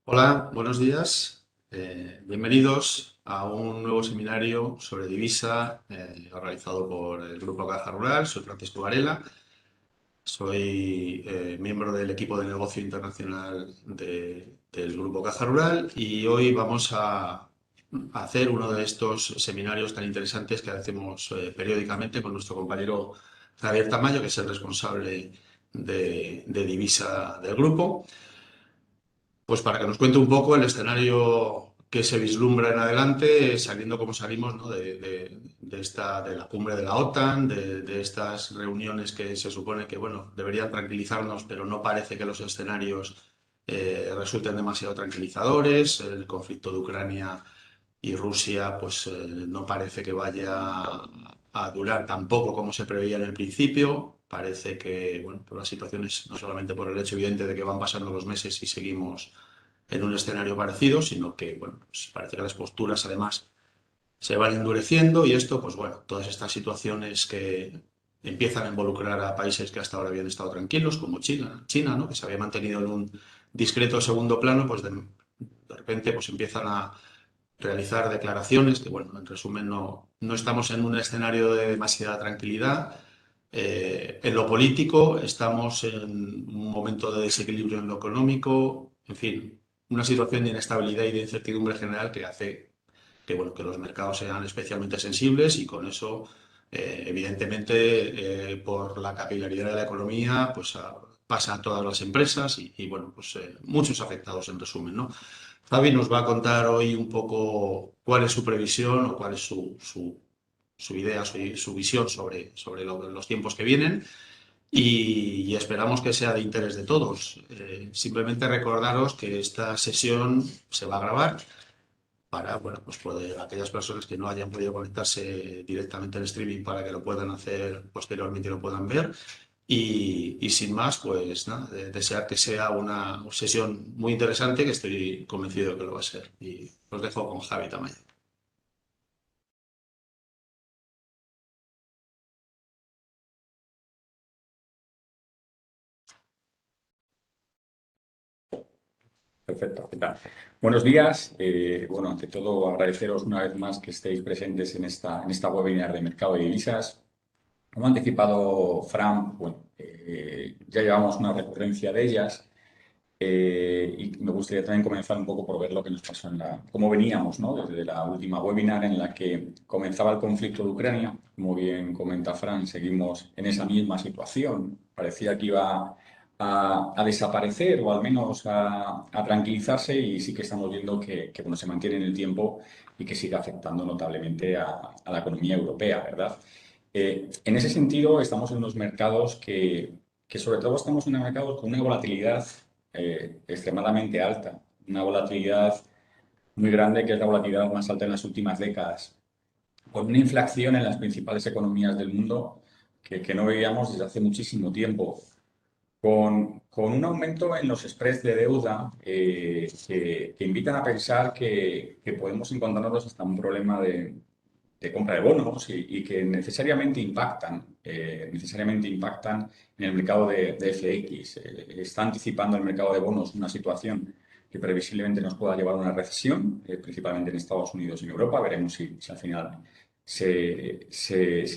Hola, buenos días. Bienvenidos a un nuevo seminario sobre divisa organizado por el Grupo Caja Rural. Soy Francisco Varela, soy miembro del equipo de negocio internacional del Grupo Caja Rural y hoy vamos a hacer uno de estos seminarios tan interesantes que hacemos periódicamente con nuestro compañero Javier Tamayo, que es el responsable de divisa del grupo. Pues para que nos cuente un poco el escenario que se vislumbra en adelante, saliendo como salimos, ¿no? de la cumbre de la OTAN, de estas reuniones que se supone que, bueno, deberían tranquilizarnos, pero no parece que los escenarios resulten demasiado tranquilizadores. El conflicto de Ucrania y Rusia, pues no parece que vaya a durar tampoco como se preveía en el principio. Parece que, bueno, por las situaciones, no solamente por el hecho evidente de que van pasando los meses y seguimos en un escenario parecido, sino que, bueno, pues parece que las posturas además se van endureciendo y esto, pues bueno, todas estas situaciones que empiezan a involucrar a países que hasta ahora habían estado tranquilos, como China, ¿no? Que se había mantenido en un discreto segundo plano, pues de repente pues empiezan a realizar declaraciones que, bueno, en resumen, no estamos en un escenario de demasiada tranquilidad. En lo político estamos en un momento de desequilibrio en lo económico, en fin, una situación de inestabilidad y de incertidumbre general que hace que, bueno, que los mercados sean especialmente sensibles y con eso, evidentemente, por la capilaridad de la economía, pues pasa a todas las empresas y, bueno, pues muchos afectados en resumen, ¿no? Javi nos va a contar hoy un poco cuál es su previsión o cuál es su idea, su visión sobre los tiempos que vienen y esperamos que sea de interés de todos. Simplemente recordaros que esta sesión se va a grabar para, bueno, pues poder, aquellas personas que no hayan podido conectarse directamente en streaming para que lo puedan hacer posteriormente y lo puedan ver. Y sin más, pues nada, desear que sea una sesión muy interesante, que estoy convencido de que lo va a ser. Y os dejo con Javi Tamayo. Perfecto, ¿qué tal? Buenos días. Bueno, ante todo agradeceros una vez más que estéis presentes en esta webinar de mercado de divisas. Como ha anticipado Fran, bueno, ya llevamos una recurrencia de ellas y me gustaría también comenzar un poco por ver lo que nos pasó cómo veníamos, ¿no? Desde la última webinar en la que comenzaba el conflicto de Ucrania. Como bien comenta Fran, seguimos en esa misma situación. Parecía que iba a desaparecer o al menos a tranquilizarse y sí que estamos viendo que, bueno, se mantiene en el tiempo y que sigue afectando notablemente a la economía europea, ¿verdad? En ese sentido, estamos en unos mercados que sobre todo estamos en mercados con una volatilidad extremadamente alta, una volatilidad muy grande, que es la volatilidad más alta en las últimas décadas, con una inflación en las principales economías del mundo que no veíamos desde hace muchísimo tiempo, con un aumento en los spreads de deuda que invitan a pensar que podemos encontrarnos hasta un problema de compra de bonos y que necesariamente impactan en el mercado de FX. Está anticipando el mercado de bonos una situación que previsiblemente nos pueda llevar a una recesión, principalmente en Estados Unidos y en Europa. Veremos si al final se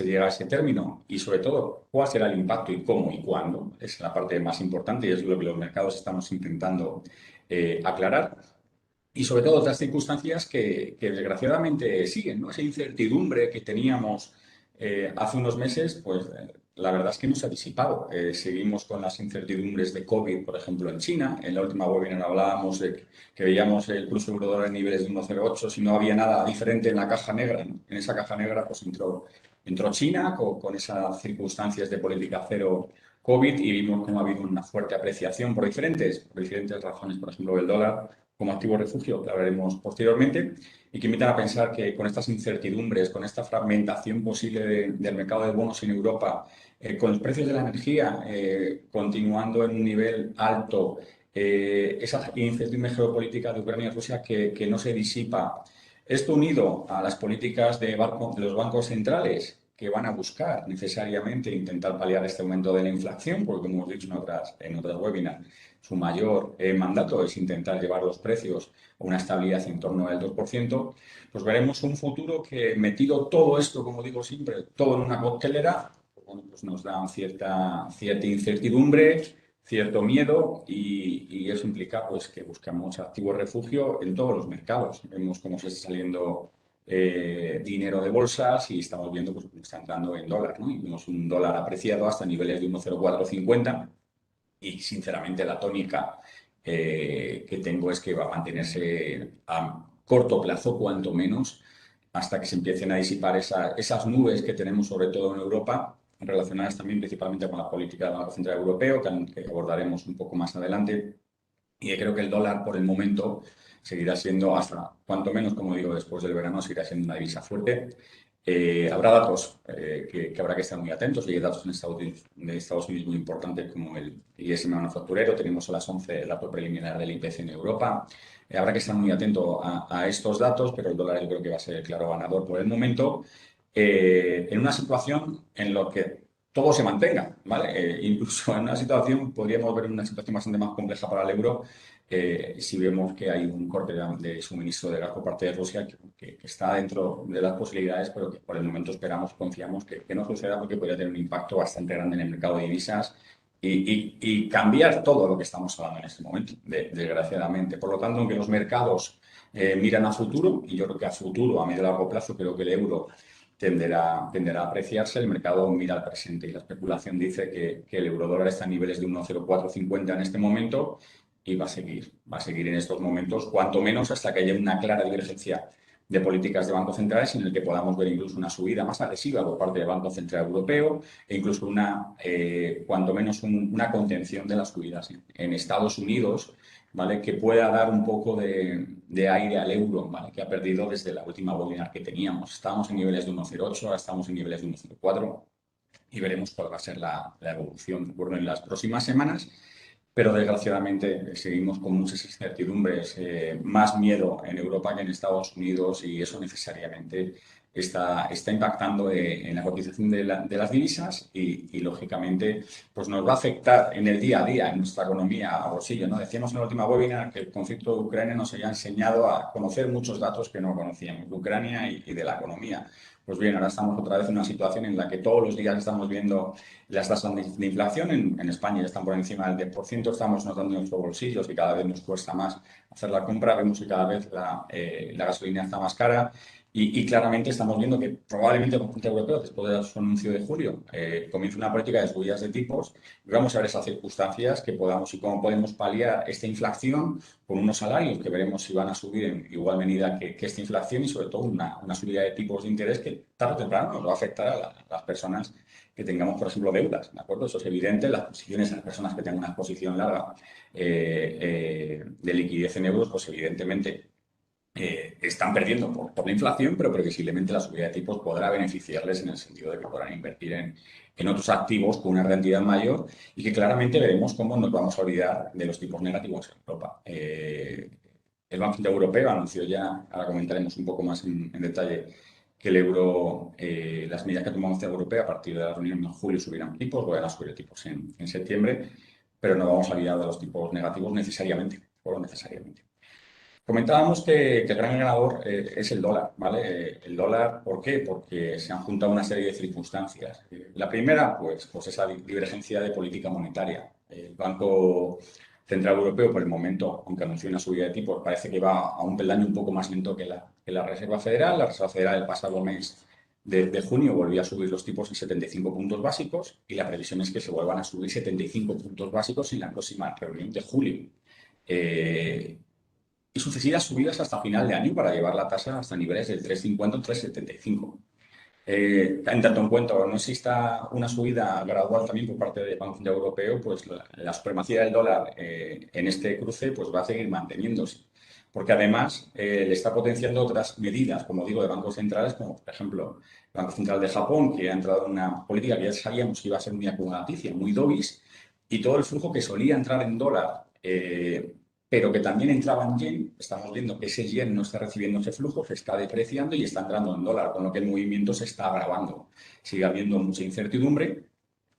llega a ese término y, sobre todo, cuál será el impacto y cómo y cuándo. Es la parte más importante y es lo que los mercados estamos intentando aclarar. Y sobre todo otras circunstancias que desgraciadamente siguen, ¿no? Esa incertidumbre que teníamos hace unos meses, pues la verdad es que no se ha disipado. Seguimos con las incertidumbres de COVID, por ejemplo, en China. En la última webinar hablábamos de que veíamos el curso eurodólar en niveles de 1,08, si no había nada diferente en la caja negra, ¿no? En esa caja negra pues entró China con esas circunstancias de política cero COVID y vimos cómo ha habido una fuerte apreciación por diferentes razones, por ejemplo, el dólar como activo refugio, que hablaremos posteriormente, y que invitan a pensar que con estas incertidumbres, con esta fragmentación posible del mercado de bonos en Europa, con los precios de la energía continuando en un nivel alto, esa incertidumbre geopolítica de Ucrania y Rusia que no se disipa. Esto unido a las políticas de los bancos centrales, que van a buscar necesariamente intentar paliar este aumento de la inflación, porque como hemos dicho en otras webinars, su mayor mandato es intentar llevar los precios a una estabilidad en torno al 2%, pues veremos un futuro que, metido todo esto, como digo siempre, todo en una coctelera, bueno, pues nos da cierta incertidumbre, cierto miedo y eso implica pues, que buscamos activo refugio en todos los mercados. Vemos cómo se está saliendo dinero de bolsas y estamos viendo pues, que está entrando en dólar, ¿no? Y vemos un dólar apreciado hasta niveles de 1,0450 y sinceramente la tónica que tengo es que va a mantenerse a corto plazo, cuanto menos, hasta que se empiecen a disipar esas nubes que tenemos sobre todo en Europa, relacionadas también principalmente con la política del Banco Central Europeo, que abordaremos un poco más adelante. Y creo que el dólar, por el momento, seguirá siendo, hasta cuanto menos, como digo, después del verano, seguirá siendo una divisa fuerte. Habrá datos que habrá que estar muy atentos. Hay datos de Estados Unidos muy importantes como el ISM manufacturero. Tenemos a las 11 el dato preliminar del IPC en Europa. Habrá que estar muy atento a estos datos, pero el dólar yo creo que va a ser el claro ganador por el momento. En una situación en la que todo se mantenga, ¿vale? Incluso en una situación, podríamos ver una situación bastante más compleja para el euro si vemos que hay un corte de suministro de gas por parte de Rusia que está dentro de las posibilidades, pero que por el momento esperamos, confiamos que no suceda porque podría tener un impacto bastante grande en el mercado de divisas y cambiar todo lo que estamos hablando en este momento, desgraciadamente. Por lo tanto, aunque los mercados miran a futuro, y yo creo que a futuro, a medio y largo plazo, creo que el euro tenderá a apreciarse, el mercado mira al presente y la especulación dice que el eurodólar está a niveles de 1,0450 en este momento y va a seguir en estos momentos, cuanto menos hasta que haya una clara divergencia de políticas de bancos centrales en el que podamos ver incluso una subida más agresiva por parte del Banco Central Europeo e incluso cuanto menos una contención de las subidas en Estados Unidos, ¿vale? Que pueda dar un poco de aire al euro, ¿vale? Que ha perdido desde la última webinar que teníamos. Estábamos en niveles de 1,08, ahora estamos en niveles de 1,04 y veremos cuál va a ser la evolución, ¿de acuerdo? En las próximas semanas. Pero desgraciadamente seguimos con muchas incertidumbres, más miedo en Europa que en Estados Unidos y eso necesariamente está impactando en la cotización de las divisas y, lógicamente pues nos va a afectar en el día a día, en nuestra economía a bolsillo, ¿no? Decíamos en la última webinar que el conflicto de Ucrania nos había enseñado a conocer muchos datos que no conocíamos de Ucrania y de la economía. Pues bien, ahora estamos otra vez en una situación en la que todos los días estamos viendo las tasas de inflación. En España ya están por encima del 10%, estamos notando en nuestros bolsillos y cada vez nos cuesta más hacer la compra. Vemos que cada vez la gasolina está más cara y claramente estamos viendo que probablemente el Banco Central Europeo, después de su anuncio de julio, comience una política de subidas de tipos y vamos a ver esas circunstancias que podamos y cómo podemos paliar esta inflación con unos salarios que veremos si van a subir en igual medida que esta inflación y sobre todo una subida de tipos de interés que tarde o temprano nos va a afectar a las personas que tengamos, por ejemplo, deudas, ¿de acuerdo? Eso es evidente, las posiciones, las personas que tengan una exposición larga de liquidez en euros, pues evidentemente están perdiendo por la inflación, pero previsiblemente la subida de tipos podrá beneficiarles en el sentido de que podrán invertir en otros activos con una rentabilidad mayor y que claramente veremos cómo nos vamos a olvidar de los tipos negativos en Europa. El Banco Central Europeo anunció ya, ahora comentaremos un poco más en detalle, que el euro, las medidas que ha tomado la Unión Europea a partir de la reunión en julio subirán tipos, van a subir tipos en septiembre, pero no vamos a olvidar de los tipos negativos necesariamente, o necesariamente. Comentábamos que el gran ganador es el dólar, ¿vale? El dólar, ¿por qué? Porque se han juntado una serie de circunstancias. La primera, pues esa divergencia de política monetaria. El Banco Central Europeo, por el momento, aunque anunció una subida de tipos, parece que va a un peldaño un poco más lento que la Reserva Federal. La Reserva Federal el pasado mes de junio volvió a subir los tipos en 75 puntos básicos y la previsión es que se vuelvan a subir 75 puntos básicos en la próxima reunión de julio. Y sucesivas subidas hasta final de año para llevar la tasa hasta niveles del 3,50 o 3,75. En tanto en cuanto no exista una subida gradual también por parte del Banco Central Europeo, pues la supremacía del dólar en este cruce pues va a seguir manteniéndose. Porque además le está potenciando otras medidas, como digo, de bancos centrales, como por ejemplo el Banco Central de Japón, que ha entrado en una política que ya sabíamos que iba a ser muy acumulaticia, muy dovish, y todo el flujo que solía entrar en dólar pero que también entraba en yen. Estamos viendo que ese yen no está recibiendo ese flujo, se está depreciando y está entrando en dólar, con lo que el movimiento se está agravando. Sigue habiendo mucha incertidumbre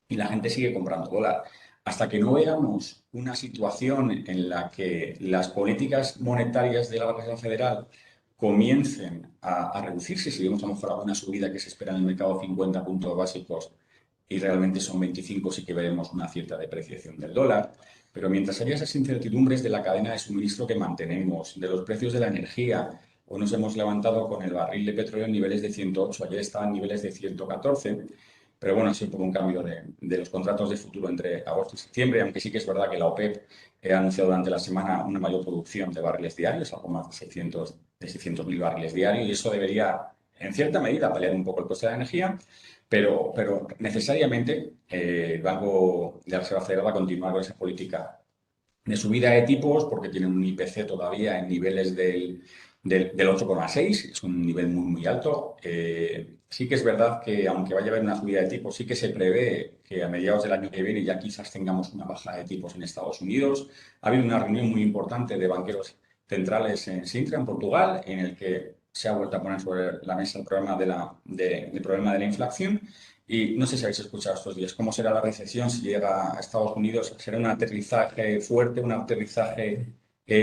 y la gente sigue comprando dólar. Hasta que no veamos una situación en la que las políticas monetarias de la Reserva Federal comiencen a reducirse, si vemos a lo mejor alguna subida que se espera en el mercado 50 puntos básicos y realmente son 25, sí que veremos una cierta depreciación del dólar. Pero mientras haya esas incertidumbres de la cadena de suministro que mantenemos, de los precios de la energía, hoy nos hemos levantado con el barril de petróleo en niveles de 108, ayer estaba en niveles de 114, pero bueno, ha sido por un cambio de los contratos de futuro entre agosto y septiembre, aunque sí que es verdad que la OPEP ha anunciado durante la semana una mayor producción de barriles diarios, algo más de 600.000 barriles diarios, y eso debería, en cierta medida, paliar un poco el coste de la energía, pero necesariamente el Banco de la Reserva Federal va a continuar con esa política de subida de tipos porque tiene un IPC todavía en niveles del 8,6, es un nivel muy, muy alto. Sí que es verdad que aunque vaya a haber una subida de tipos, sí que se prevé que a mediados del año que viene ya quizás tengamos una bajada de tipos en Estados Unidos. Ha habido una reunión muy importante de banqueros centrales en Sintra, en Portugal, en el que se ha vuelto a poner sobre la mesa el problema el problema de la inflación. Y no sé si habéis escuchado estos días cómo será la recesión si llega a Estados Unidos. ¿Será un aterrizaje fuerte, un aterrizaje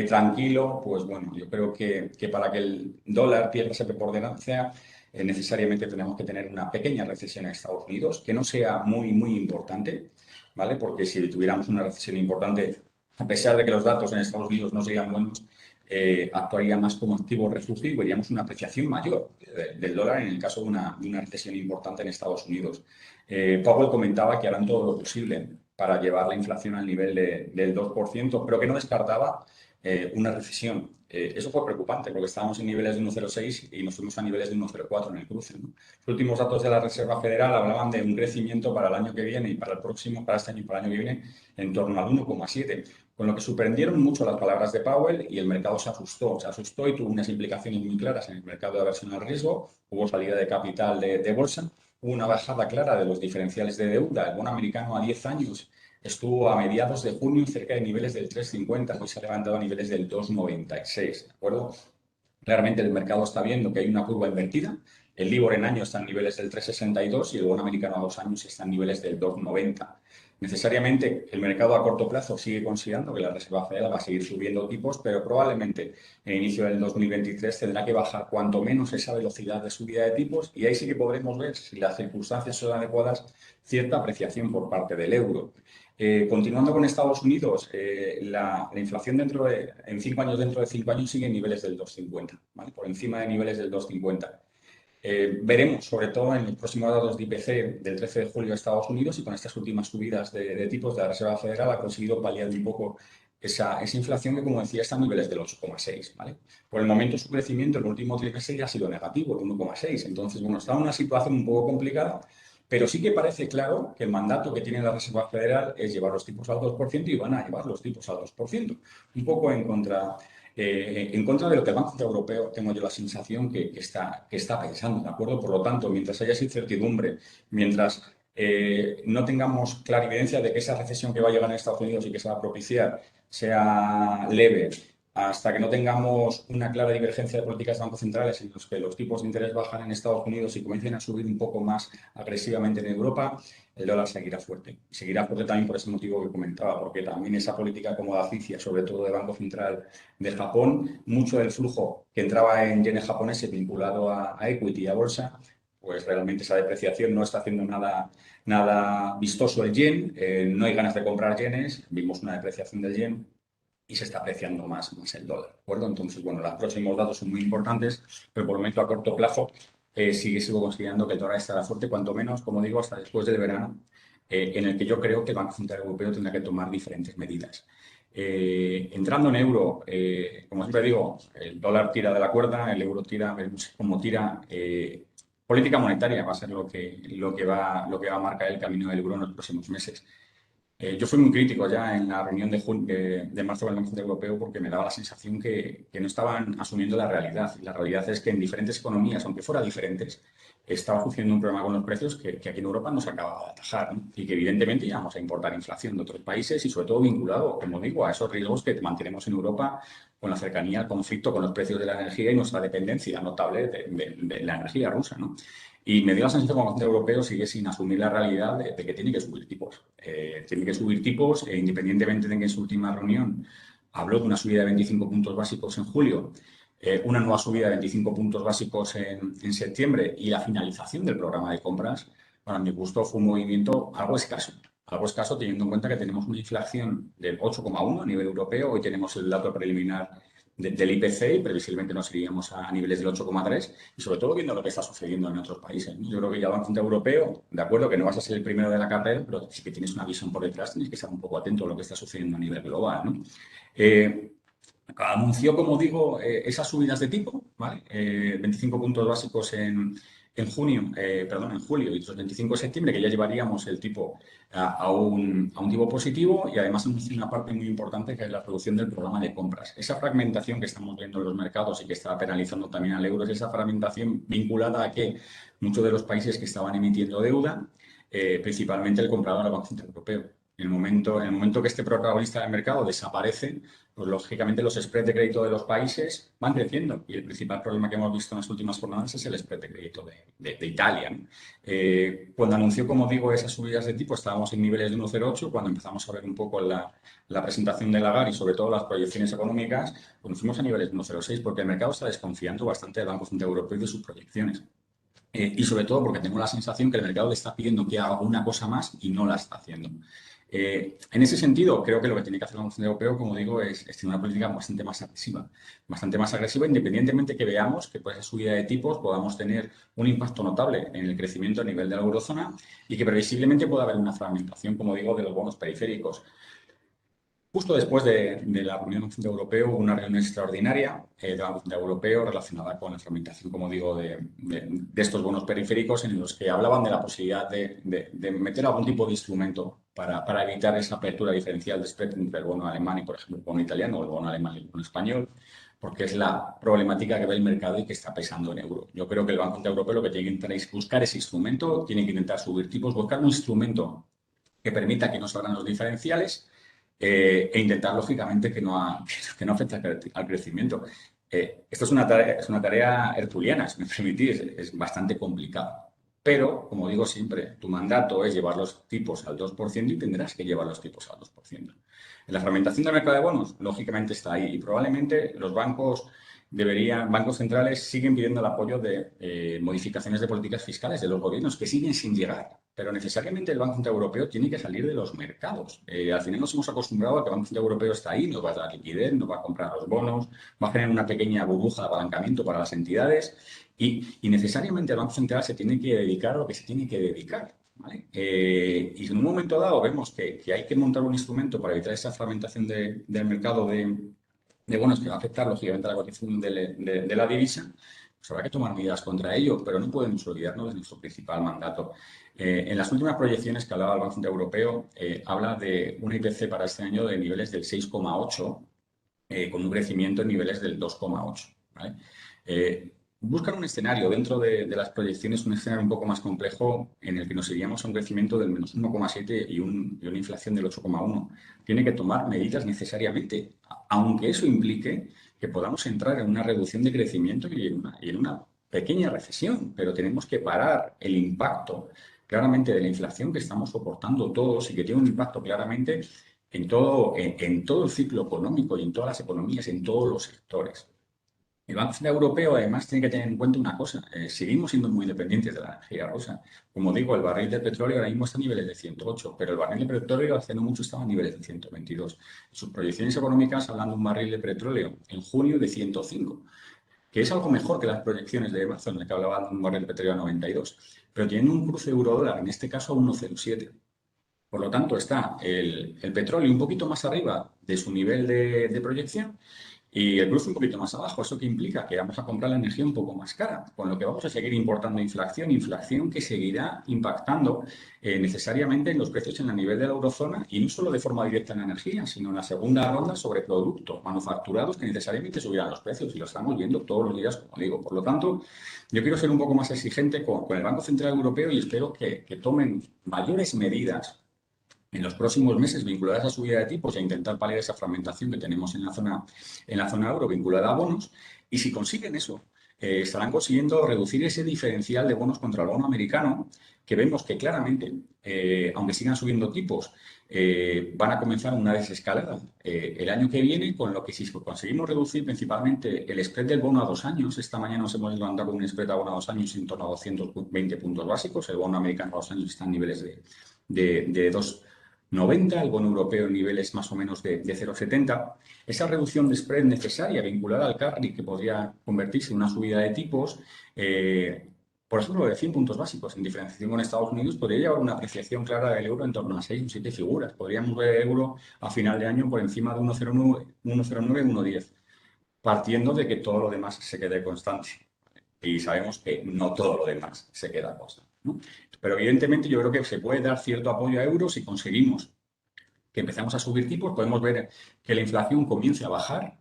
tranquilo? Pues bueno, yo creo que para que el dólar pierda esa preponderancia, necesariamente tenemos que tener una pequeña recesión en Estados Unidos, que no sea muy, muy importante, ¿vale? Porque si tuviéramos una recesión importante, a pesar de que los datos en Estados Unidos no sean buenos, actuaría más como activo refugio y veríamos una apreciación mayor del dólar en el caso de una recesión importante en Estados Unidos. Powell comentaba que harán todo lo posible para llevar la inflación al nivel del 2%, pero que no descartaba una recesión. Eso fue preocupante porque estábamos en niveles de 1,06 y nos fuimos a niveles de 1,04 en el cruce, ¿no? Los últimos datos de la Reserva Federal hablaban de un crecimiento para el año que viene y para el próximo, para este año y para el año que viene, en torno al 1,7, con lo que sorprendieron mucho las palabras de Powell y el mercado se asustó y tuvo unas implicaciones muy claras en el mercado de aversión al riesgo. Hubo salida de capital de bolsa, hubo una bajada clara de los diferenciales de deuda. El bono americano a 10 años estuvo a mediados de junio cerca de niveles del 3,50, hoy se ha levantado a niveles del 2,96, ¿de acuerdo? Claramente el mercado está viendo que hay una curva invertida. El LIBOR en año está en niveles del 3,62 y el bono americano a 2 años está en niveles del 2,90. Necesariamente el mercado a corto plazo sigue considerando que la Reserva Federal va a seguir subiendo tipos, pero probablemente en el inicio del 2023 tendrá que bajar cuanto menos esa velocidad de subida de tipos y ahí sí que podremos ver, si las circunstancias son adecuadas, cierta apreciación por parte del euro. Continuando con Estados Unidos, la inflación en 5 años, dentro de 5 años sigue en niveles del 2,50, ¿vale? Por encima de niveles del 2,50. Veremos, sobre todo en los próximos datos de IPC del 13 de julio de Estados Unidos y con estas últimas subidas de tipos de la Reserva Federal ha conseguido paliar un poco esa inflación que, como decía, está a niveles del 8,6, ¿vale? Por el momento su crecimiento en el último trimestre ya ha sido negativo, el 1,6. Entonces, bueno, está en una situación un poco complicada, pero sí que parece claro que el mandato que tiene la Reserva Federal es llevar los tipos al 2% y van a llevar los tipos al 2%. Un poco en contra de lo que el Banco Central Europeo, tengo yo la sensación que está pensando, ¿de acuerdo? Por lo tanto, mientras haya esa incertidumbre, mientras no tengamos clarividencia de que esa recesión que va a llegar en Estados Unidos y que se va a propiciar sea leve, hasta que no tengamos una clara divergencia de políticas de bancos centrales en los que los tipos de interés bajan en Estados Unidos y comiencen a subir un poco más agresivamente en Europa, el dólar seguirá fuerte. Seguirá fuerte también por ese motivo que comentaba, porque también esa política acomodaticia, sobre todo del Banco Central de Japón, mucho del flujo que entraba en yenes japoneses vinculado a equity y a bolsa, pues realmente esa depreciación no está haciendo nada vistoso el yen, no hay ganas de comprar yenes, vimos una depreciación del yen y se está apreciando más el dólar, ¿de acuerdo? Entonces, bueno, los próximos datos son muy importantes, pero por el momento a corto plazo sigo considerando que el dólar estará fuerte, cuanto menos, como digo, hasta después del verano, en el que yo creo que el Banco Central Europeo tendrá que tomar diferentes medidas. Entrando en euro, como siempre digo, el dólar tira de la cuerda, el euro tira, veremos cómo tira. Política monetaria va a ser lo que va a marcar el camino del euro en los próximos meses. Yo fui muy crítico ya en la reunión de marzo del Banco Central Europeo porque me daba la sensación que no estaban asumiendo la realidad. Y la realidad es que en diferentes economías, aunque fueran diferentes, estaba sucediendo un problema con los precios que aquí en Europa no se acaba de atajar, ¿no? Y que evidentemente íbamos a importar inflación de otros países y sobre todo vinculado, como digo, a esos riesgos que mantenemos en Europa con la cercanía al conflicto con los precios de la energía y nuestra dependencia notable de la energía rusa, ¿no? Y me dio la sensación que el Banco Central Europeo sigue sin asumir la realidad de que tiene que subir tipos. Tiene que subir tipos, independientemente de que en su última reunión habló de una subida de 25 puntos básicos en julio, una nueva subida de 25 puntos básicos en septiembre y la finalización del programa de compras, para mi gusto fue un movimiento algo escaso teniendo en cuenta que tenemos una inflación del 8,1 a nivel europeo, hoy tenemos el dato preliminar del IPC y previsiblemente nos iríamos a niveles del 8,3 y sobre todo viendo lo que está sucediendo en otros países, ¿no? Yo creo que ya el Banco Central Europeo, de acuerdo que no vas a ser el primero de la carrera, pero si que tienes una visión por detrás, tienes que estar un poco atento a lo que está sucediendo a nivel global, ¿no? Anunció, como digo, esas subidas de tipo, ¿vale? 25 puntos básicos en julio y los 25 de septiembre, que ya llevaríamos el tipo a un tipo positivo y además anunció una parte muy importante que es la reducción del programa de compras. Esa fragmentación que estamos viendo en los mercados y que está penalizando también al euro es esa fragmentación vinculada a que muchos de los países que estaban emitiendo deuda, principalmente el comprador del Banco Central Europeo. En el momento que este protagonista del mercado desaparece, pues lógicamente los spreads de crédito de los países van creciendo y el principal problema que hemos visto en las últimas jornadas es el spread de crédito de Italia, ¿no? Cuando anunció, como digo, esas subidas de tipo estábamos en niveles de 1,08, cuando empezamos a ver un poco la presentación de Lagarde y sobre todo las proyecciones económicas, pues nos fuimos a niveles de 1,06 porque el mercado está desconfiando bastante del Banco Central Europeo y de sus proyecciones. Y sobre todo porque tengo la sensación que el mercado le está pidiendo que haga una cosa más y no la está haciendo. En ese sentido, creo que lo que tiene que hacer el Banco Central Europeo, como digo, es tener una política bastante más agresiva, independientemente que veamos que por esa subida de tipos podamos tener un impacto notable en el crecimiento a nivel de la eurozona y que previsiblemente pueda haber una fragmentación, como digo, de los bonos periféricos. Justo después de la reunión del Banco Central Europeo, hubo una reunión extraordinaria del Banco Central Europeo relacionada con la fragmentación, como digo, de estos bonos periféricos en los que hablaban de la posibilidad de meter algún tipo de instrumento para evitar esa apertura diferencial de spread entre el bono alemán y, por ejemplo, el bono italiano o el bono alemán y el bono español, porque es la problemática que ve el mercado y que está pesando en euro. Yo creo que el Banco Central Europeo lo que tiene que intentar es buscar ese instrumento, tiene que intentar subir tipos, buscar un instrumento que permita que no se abran los diferenciales e intentar, lógicamente, que no afecte al crecimiento. Esto es una tarea herculeana, si me permitís, es bastante complicado. Pero, como digo siempre, tu mandato es llevar los tipos al 2% y tendrás que llevar los tipos al 2%. En la fragmentación del mercado de bonos, lógicamente está ahí y probablemente los bancos centrales siguen pidiendo el apoyo de modificaciones de políticas fiscales de los gobiernos que siguen sin llegar. Pero necesariamente el Banco Central Europeo tiene que salir de los mercados. Al final nos hemos acostumbrado a que el Banco Central Europeo está ahí, nos va a dar liquidez, nos va a comprar los bonos, va a generar una pequeña burbuja de apalancamiento para las entidades y necesariamente el Banco Central se tiene que dedicar a lo que se tiene que dedicar, ¿vale? Y en un momento dado vemos que hay que montar un instrumento para evitar esa fragmentación del mercado de bonos que va a afectar lógicamente a la cotización de la divisa, pues habrá que tomar medidas contra ello, pero no podemos olvidarnos de nuestro principal mandato. En las últimas proyecciones que hablaba el Banco Central Europeo, habla de un IPC para este año de niveles del 6,8, con un crecimiento en niveles del 2,8, ¿vale? Buscan un escenario dentro de las proyecciones, un escenario un poco más complejo en el que nos iríamos a un crecimiento del menos 1,7 y una inflación del 8,1. Tiene que tomar medidas necesariamente, aunque eso implique que podamos entrar en una reducción de crecimiento y en una pequeña recesión, pero tenemos que parar el impacto claramente de la inflación que estamos soportando todos y que tiene un impacto claramente en todo el ciclo económico y en todas las economías, en todos los sectores. El Banco Central Europeo, además, tiene que tener en cuenta una cosa. Seguimos siendo muy dependientes de la energía rusa. Como digo, el barril de petróleo ahora mismo está a niveles de 108, pero el barril de petróleo hace no mucho estaba a niveles de 122. Sus proyecciones económicas hablan de un barril de petróleo en junio de 105, que es algo mejor que las proyecciones de marzo, en las que hablaban de un barril de petróleo a 92. Pero tienen un cruce euro-dólar, en este caso a 1,07. Por lo tanto, está el petróleo un poquito más arriba de su nivel de proyección y el cruce un poquito más abajo. ¿Eso qué implica? Que vamos a comprar la energía un poco más cara, con lo que vamos a seguir importando inflación que seguirá impactando necesariamente en los precios en el nivel de la eurozona y no solo de forma directa en la energía, sino en la segunda ronda sobre productos manufacturados que necesariamente subirán los precios y lo estamos viendo todos los días, como digo. Por lo tanto, yo quiero ser un poco más exigente con el Banco Central Europeo y espero que tomen mayores medidas en los próximos meses vinculadas a subida de tipos e intentar paliar esa fragmentación que tenemos en la zona euro vinculada a bonos. Y si consiguen eso, estarán consiguiendo reducir ese diferencial de bonos contra el bono americano, que vemos que claramente, aunque sigan subiendo tipos, van a comenzar una desescalada el año que viene, con lo que si conseguimos reducir principalmente el spread del bono a 2 años, esta mañana nos hemos levantado con un spread a bono a 2 años en torno a 220 puntos básicos, el bono americano a 2 años está en niveles de 2,90, el bono europeo en niveles más o menos de 0,70. Esa reducción de spread necesaria vinculada al carry que podría convertirse en una subida de tipos, por ejemplo, de 100 puntos básicos en diferenciación con Estados Unidos, podría llevar una apreciación clara del euro en torno a 6 o 7 figuras. Podríamos ver el euro a final de año por encima de 1,09, 1,10, partiendo de que todo lo demás se quede constante. Y sabemos que no todo lo demás se queda constante, ¿no? Pero evidentemente yo creo que se puede dar cierto apoyo a euros si conseguimos que empezamos a subir tipos, podemos ver que la inflación comience a bajar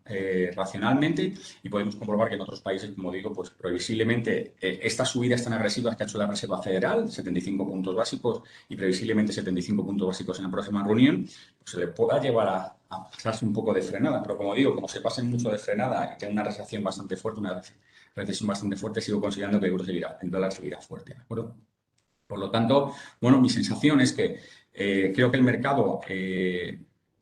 racionalmente y podemos comprobar que en otros países, como digo, pues previsiblemente estas subidas tan agresivas que ha hecho la Reserva Federal, 75 puntos básicos y previsiblemente 75 puntos básicos en la próxima reunión, pues se le pueda llevar a pasarse un poco de frenada. Pero como digo, como se pasen mucho de frenada y tiene una recesión bastante fuerte, sigo considerando que el dólar seguirá fuerte, ¿de acuerdo? Por lo tanto, bueno, mi sensación es que creo que el mercado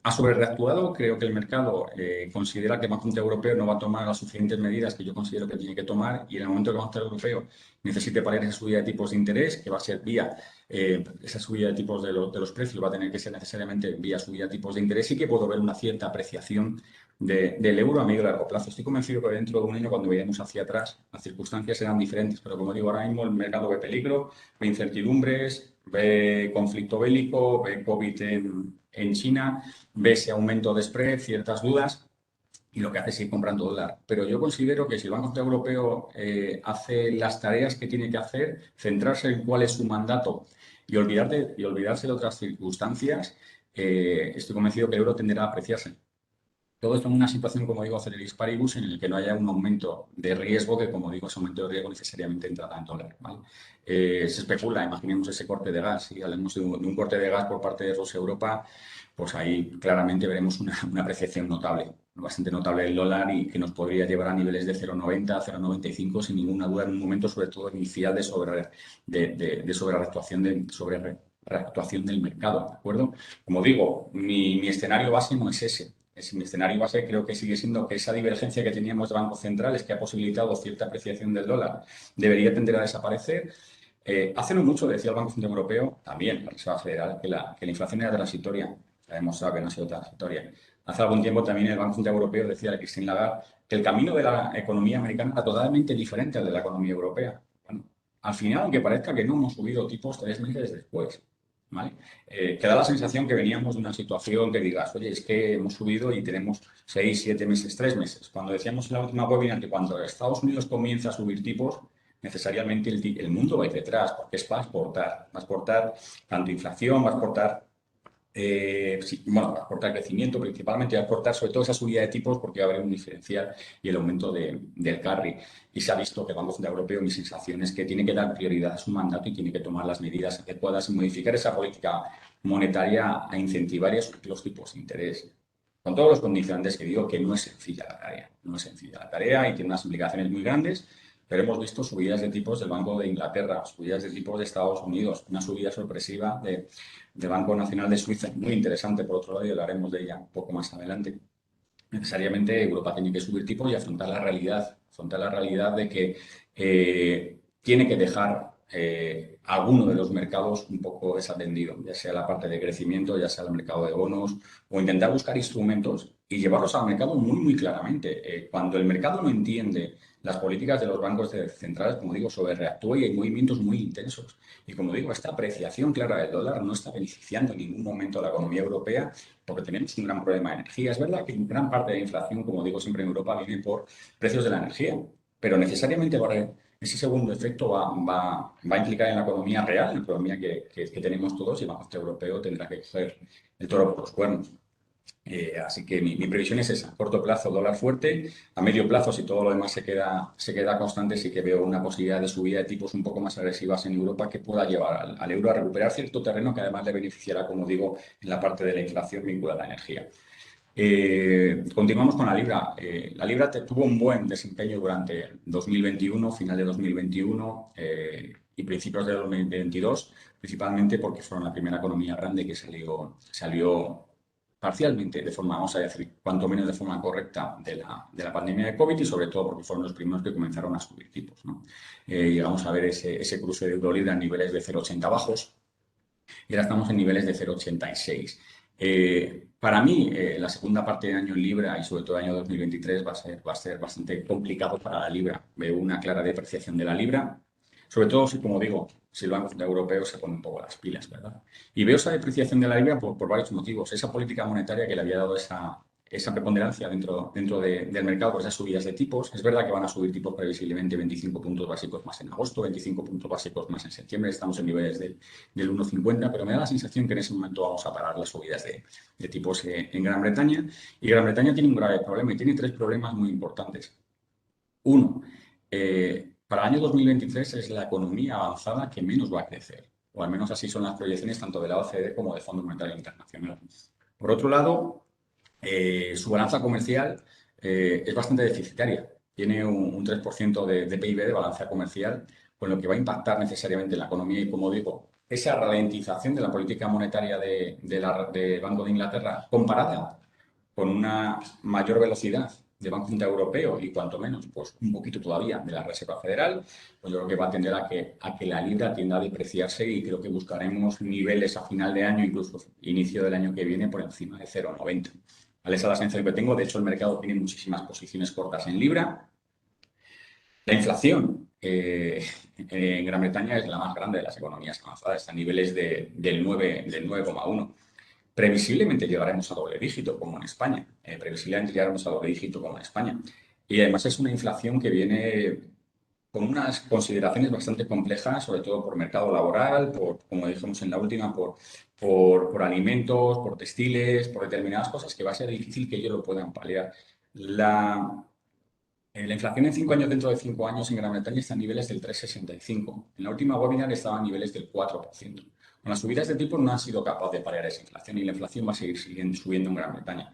ha sobrereactuado, creo que el mercado considera que el Banco Central Europeo no va a tomar las suficientes medidas que yo considero que tiene que tomar y en el momento que el Banco Central Europeo necesite paliar esa subida de tipos de interés, que va a ser vía esa subida de tipos de los precios, va a tener que ser necesariamente vía subida de tipos de interés y que puedo ver una cierta apreciación del euro a medio y largo plazo. Estoy convencido que dentro de un año, cuando vayamos hacia atrás, las circunstancias serán diferentes, pero como digo, ahora mismo el mercado ve peligro, ve incertidumbres, ve conflicto bélico, ve COVID en China, ve ese aumento de spread, ciertas dudas, y lo que hace es ir comprando dólar. Pero yo considero que si el Banco Central Europeo hace las tareas que tiene que hacer, centrarse en cuál es su mandato y olvidarse de otras circunstancias, estoy convencido que el euro tenderá a apreciarse. Todo esto en una situación, como digo, ceteris paribus, en el que no haya un aumento de riesgo, que como digo, ese aumento de riesgo necesariamente entrará en dólar, ¿vale? Se especula, imaginemos ese corte de gas, si hablamos de un corte de gas por parte de Rusia a Europa, pues ahí claramente veremos una apreciación notable, bastante notable del dólar y que nos podría llevar a niveles de 0,90, 0,95 sin ninguna duda en un momento, sobre todo inicial, de sobrereactuación del mercado, ¿de acuerdo? Como digo, mi escenario base no es ese. Mi escenario base creo que sigue siendo que esa divergencia que teníamos de bancos centrales, que ha posibilitado cierta apreciación del dólar, debería tender a desaparecer. Hace no mucho decía el Banco Central Europeo, también la Reserva Federal, que la inflación era transitoria. Se ha demostrado que no ha sido transitoria. Hace algún tiempo también el Banco Central Europeo decía de Christine Lagarde que el camino de la economía americana era totalmente diferente al de la economía europea. Bueno, al final, aunque parezca que no hemos subido tipos 3 meses después, ¿vale? Que da la sensación que veníamos de una situación que digas, oye, es que hemos subido y tenemos 6, 7 meses, 3 meses. Cuando decíamos en la última webinar que cuando Estados Unidos comienza a subir tipos, necesariamente el mundo va a ir detrás, porque va a exportar tanto inflación, va a exportar va a exportar crecimiento, principalmente va a exportar sobre todo esa subida de tipos porque va a haber un diferencial y el aumento del carry. Y se ha visto que el Banco Central Europeo, mi sensación es que tiene que dar prioridad a su mandato y tiene que tomar las medidas adecuadas y modificar esa política monetaria a incentivar y a subir los tipos de interés. Con todos los condicionantes que digo que no es sencilla la tarea. No es sencilla la tarea y tiene unas implicaciones muy grandes. Pero hemos visto subidas de tipos del Banco de Inglaterra, subidas de tipos de Estados Unidos, una subida sorpresiva del Banco Nacional de Suiza, muy interesante por otro lado, y hablaremos de ella un poco más adelante. Necesariamente Europa tiene que subir tipos y afrontar la realidad de que tiene que dejar alguno de los mercados un poco desatendido, ya sea la parte de crecimiento, ya sea el mercado de bonos, o intentar buscar instrumentos y llevarlos al mercado muy, muy claramente. Cuando el mercado no entiende las políticas de los bancos centrales, como digo, sobrereactúan y hay movimientos muy intensos. Y como digo, esta apreciación clara del dólar no está beneficiando en ningún momento a la economía europea porque tenemos un gran problema de energía. Es verdad que gran parte de la inflación, como digo siempre en Europa, viene por precios de la energía, pero necesariamente ese segundo efecto va a implicar en la economía real, en la economía que tenemos todos, y el Banco Central Europeo tendrá que coger el toro por los cuernos. Así que mi previsión es esa: a corto plazo dólar fuerte, a medio plazo, si todo lo demás se queda constante, sí que veo una posibilidad de subida de tipos un poco más agresivas en Europa que pueda llevar al euro a recuperar cierto terreno que además le beneficiará, como digo, en la parte de la inflación vinculada a la energía. Continuamos con la libra. La libra tuvo un buen desempeño durante 2021, final de 2021 y principios de 2022, principalmente porque fueron la primera economía grande que salió parcialmente, de forma, vamos a decir, cuanto menos de forma correcta de la pandemia de COVID, y sobre todo porque fueron los primeros que comenzaron a subir tipos, ¿no? Llegamos a ver ese cruce de euro-libra a niveles de 0,80 bajos y ahora estamos en niveles de 0,86. Para mí, la segunda parte del año en libra y sobre todo el año 2023 va a ser bastante complicado para la libra. Veo una clara depreciación de la libra, sobre todo si, como digo, si el Banco Central Europeo se pone un poco las pilas, ¿verdad? Y veo esa depreciación de la libra por varios motivos. Esa política monetaria que le había dado esa preponderancia dentro del mercado por esas subidas de tipos. Es verdad que van a subir tipos previsiblemente 25 puntos básicos más en agosto, 25 puntos básicos más en septiembre. Estamos en niveles del 1,50, pero me da la sensación que en ese momento vamos a parar las subidas de tipos en Gran Bretaña. Y Gran Bretaña tiene un grave problema y tiene tres problemas muy importantes. Uno, para el año 2023 es la economía avanzada que menos va a crecer, o al menos así son las proyecciones tanto de la OCDE como del Fondo Monetario Internacional. Por otro lado, su balanza comercial es bastante deficitaria. Tiene un 3% de PIB de balanza comercial, con lo que va a impactar necesariamente en la economía. Y como digo, esa ralentización de la política monetaria del Banco de Inglaterra comparada con una mayor velocidad del Banco Central Europeo y cuanto menos, pues un poquito todavía de la Reserva Federal, pues yo creo que va a tender a que la libra tienda a depreciarse y creo que buscaremos niveles a final de año, incluso inicio del año que viene, por encima de 0,90. ¿Vale? Esa es la sensación que tengo. De hecho, el mercado tiene muchísimas posiciones cortas en libra. La inflación en Gran Bretaña es la más grande de las economías avanzadas, está a niveles del 9,1. Previsiblemente llegaremos a doble dígito, como en España. Previsiblemente llegaremos a doble dígito, como en España. Y además es una inflación que viene con unas consideraciones bastante complejas, sobre todo por mercado laboral, como dijimos en la última, por alimentos, por textiles, por determinadas cosas que va a ser difícil que ellos lo puedan paliar. La inflación en 5 años, dentro de 5 años en Gran Bretaña está a niveles del 3,65. En la última webinar estaba a niveles del 4%. Con las subidas de tipos no han sido capaces de paliar esa inflación y la inflación va a seguir subiendo en Gran Bretaña.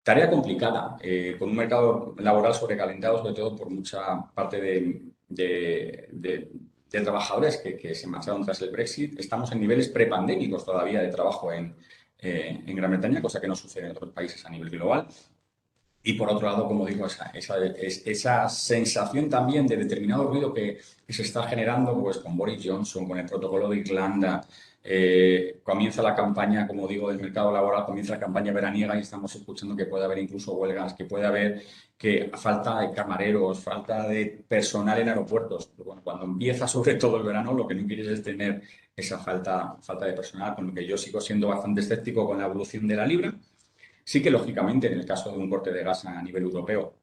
Tarea complicada, con un mercado laboral sobrecalentado, sobre todo por mucha parte de trabajadores que se marcharon tras el Brexit. Estamos en niveles prepandémicos todavía de trabajo en Gran Bretaña, cosa que no sucede en otros países a nivel global. Y por otro lado, como digo, esa sensación también de determinado ruido que se está generando pues, con Boris Johnson, con el protocolo de Irlanda. Comienza la campaña, como digo, del mercado laboral, comienza la campaña veraniega y estamos escuchando que puede haber incluso huelgas, que puede haber falta de camareros, falta de personal en aeropuertos. Bueno, cuando empieza sobre todo el verano, lo que no quieres es tener esa falta de personal, con lo que yo sigo siendo bastante escéptico con la evolución de la libra. Sí que, lógicamente, en el caso de un corte de gas a nivel europeo,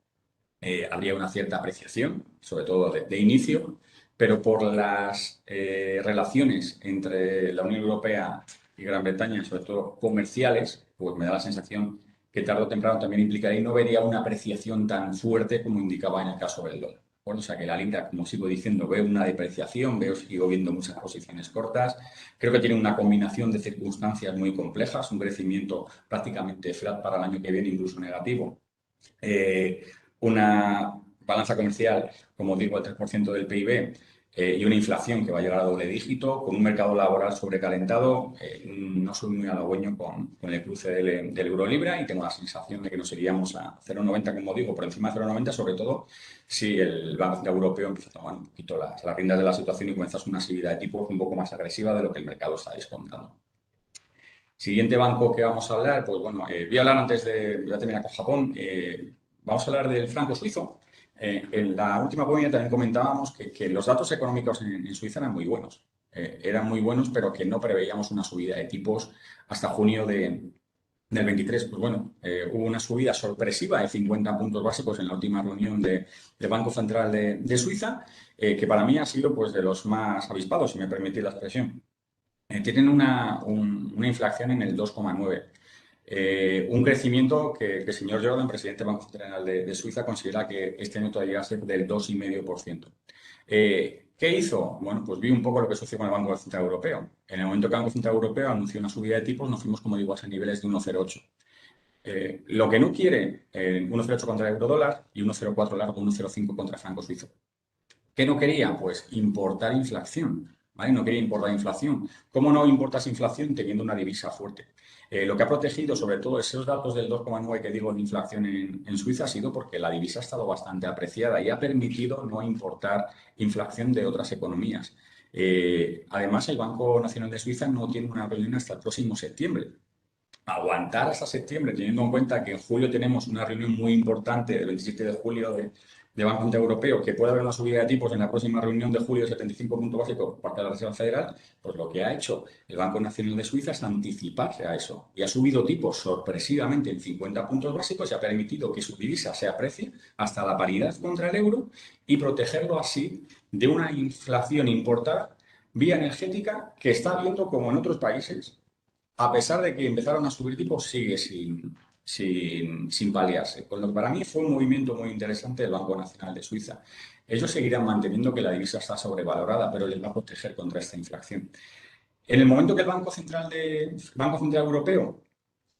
habría una cierta apreciación, sobre todo de inicio, pero por las relaciones entre la Unión Europea y Gran Bretaña, sobre todo comerciales, pues me da la sensación que tarde o temprano también implicaría y no vería una apreciación tan fuerte como indicaba en el caso del dólar. Bueno, o sea que la libra, como sigo diciendo, veo una depreciación, sigo viendo muchas posiciones cortas. Creo que tiene una combinación de circunstancias muy complejas, un crecimiento prácticamente flat para el año que viene, incluso negativo. Una balanza comercial, como digo, el 3% del PIB y una inflación que va a llegar a doble dígito, con un mercado laboral sobrecalentado. No soy muy halagüeño con el cruce del euro-libra y tengo la sensación de que nos iríamos a 0,90, como digo, por encima de 0,90, sobre todo si el Banco Central Europeo empieza a tomar un poquito las riendas de la situación y comienza una subida de tipos un poco más agresiva de lo que el mercado está descontando. Siguiente banco que vamos a hablar, pues bueno, voy a hablar voy a terminar con Japón. vamos a hablar del franco suizo. En la última webinar también comentábamos que los datos económicos en Suiza eran muy buenos. Eran muy buenos, pero que no preveíamos una subida de tipos hasta junio del 23. Pues bueno, hubo una subida sorpresiva de 50 puntos básicos en la última reunión del Banco Central de Suiza, que para mí ha sido pues, de los más avispados, si me permitís la expresión. Tienen una inflación en el 2,9. Un crecimiento que el señor Jordan, presidente del Banco Central de Suiza, considera que este año todavía va a ser del 2,5%. ¿Qué hizo? Bueno, pues vi un poco lo que sucedió con el Banco Central Europeo. En el momento que el Banco Central Europeo anunció una subida de tipos, nos fuimos, como digo, a niveles de 1,08. Lo que no quiere, 1,08 contra el eurodólar y 1,04 largo, 1,05 contra el franco suizo. ¿Qué no quería? Pues importar inflación. ¿Vale? No quería importar inflación. ¿Cómo no importas inflación teniendo una divisa fuerte? Lo que ha protegido sobre todo esos datos del 2,9 que digo de inflación en Suiza ha sido porque la divisa ha estado bastante apreciada y ha permitido no importar inflación de otras economías. Además, el Banco Nacional de Suiza no tiene una reunión hasta el próximo septiembre. Aguantar hasta septiembre, teniendo en cuenta que en julio tenemos una reunión muy importante, el 27 de julio de Banco Central Europeo, que puede haber una subida de tipos en la próxima reunión de julio de 75 puntos básicos por parte de la Reserva Federal, pues lo que ha hecho el Banco Nacional de Suiza es anticiparse a eso y ha subido tipos sorpresivamente en 50 puntos básicos y ha permitido que su divisa se aprecie hasta la paridad contra el euro y protegerlo así de una inflación importada vía energética que está viendo como en otros países, a pesar de que empezaron a subir tipos, sigue sin paliarse. Con lo que para mí fue un movimiento muy interesante del Banco Nacional de Suiza. Ellos seguirán manteniendo que la divisa está sobrevalorada, pero les va a proteger contra esta inflación. En el momento que el Banco Central Europeo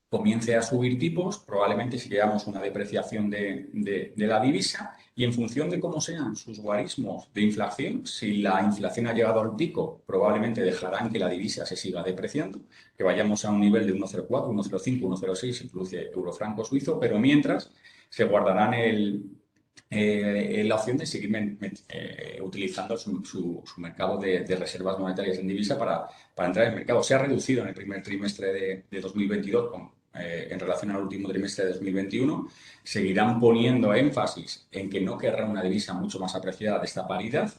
comience a subir tipos, probablemente si llevamos una depreciación de la divisa y en función de cómo sean sus guarismos de inflación, si la inflación ha llegado al pico, probablemente dejarán que la divisa se siga depreciando, que vayamos a un nivel de 1,04, 1,05, 1,06, incluye euro-franco suizo, pero mientras se guardarán la opción de seguir utilizando su mercado de reservas monetarias en divisa para entrar en el mercado. Se ha reducido en el primer trimestre de 2022 en relación al último trimestre de 2021. Seguirán poniendo énfasis en que no querrán una divisa mucho más apreciada de esta paridad,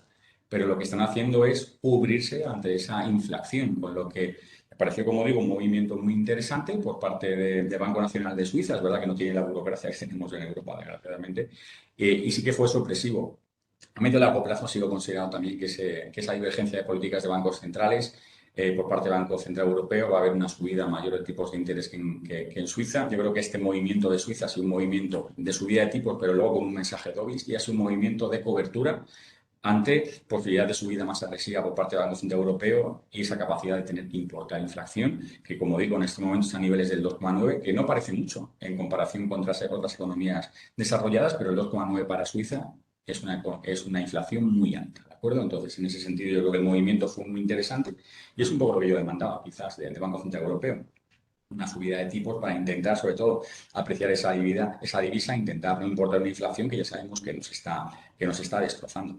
pero lo que están haciendo es cubrirse ante esa inflación, con lo que me pareció, como digo, un movimiento muy interesante por parte del Banco Nacional de Suiza. Es verdad que no tiene la burocracia que tenemos en Europa, desgraciadamente, y sí que fue sorpresivo. A medio y largo plazo ha sido considerado también que esa divergencia de políticas de bancos centrales por parte del Banco Central Europeo va a haber una subida mayor de tipos de interés que en Suiza. Yo creo que este movimiento de Suiza ha sido un movimiento de subida de tipos, pero luego con un mensaje doble, y ha sido un movimiento de cobertura ante posibilidad de subida más agresiva por parte del Banco Central Europeo y esa capacidad de tener que importar inflación, que como digo, en este momento está a niveles del 2,9, que no parece mucho en comparación con otras economías desarrolladas, pero el 2,9 para Suiza es una inflación muy alta, ¿de acuerdo? Entonces, en ese sentido, yo creo que el movimiento fue muy interesante y es un poco lo que yo demandaba, quizás, del Banco Central Europeo. Una subida de tipos para intentar, sobre todo, apreciar esa divisa, intentar no importar una inflación que ya sabemos que nos está destrozando.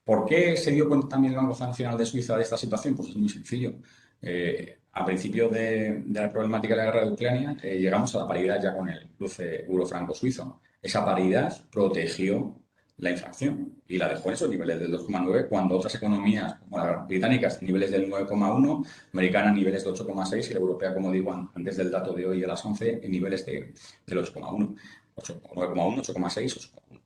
¿Por qué se dio cuenta también el Banco Nacional de Suiza de esta situación? Pues es muy sencillo. A principio de la problemática de la guerra de Ucrania, llegamos a la paridad ya con el cruce euro-franco suizo. Esa paridad protegió la inflación y la dejó en esos niveles del 2,9 cuando otras economías como las británicas niveles del 9,1, americana niveles de 8,6 y la europea, como digo, antes del dato de hoy a las 11, en niveles del 8,1, 9,1, 8,6, 8,1.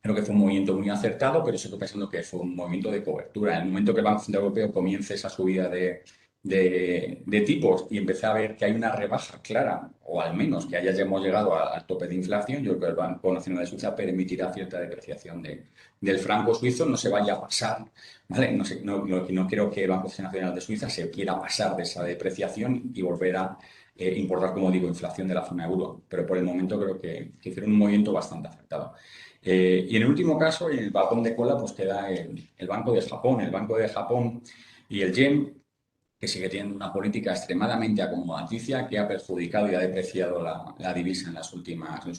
Creo que fue un movimiento muy acertado, pero sigo pensando que fue un movimiento de cobertura. En el momento que el Banco Central Europeo comience esa subida de tipos y empecé a ver que hay una rebaja clara, o al menos que hayamos llegado al tope de inflación, yo creo que el Banco Nacional de Suiza permitirá cierta depreciación del franco suizo, no se vaya a pasar, ¿vale? No creo que el Banco Nacional de Suiza se quiera pasar de esa depreciación y volver a importar, como digo, inflación de la zona euro, pero por el momento creo que hicieron un movimiento bastante acertado. Y en el último caso, en el vagón de cola, pues queda el Banco de Japón. El Banco de Japón y el yen, que sigue teniendo una política extremadamente acomodaticia que ha perjudicado y ha depreciado la divisa en los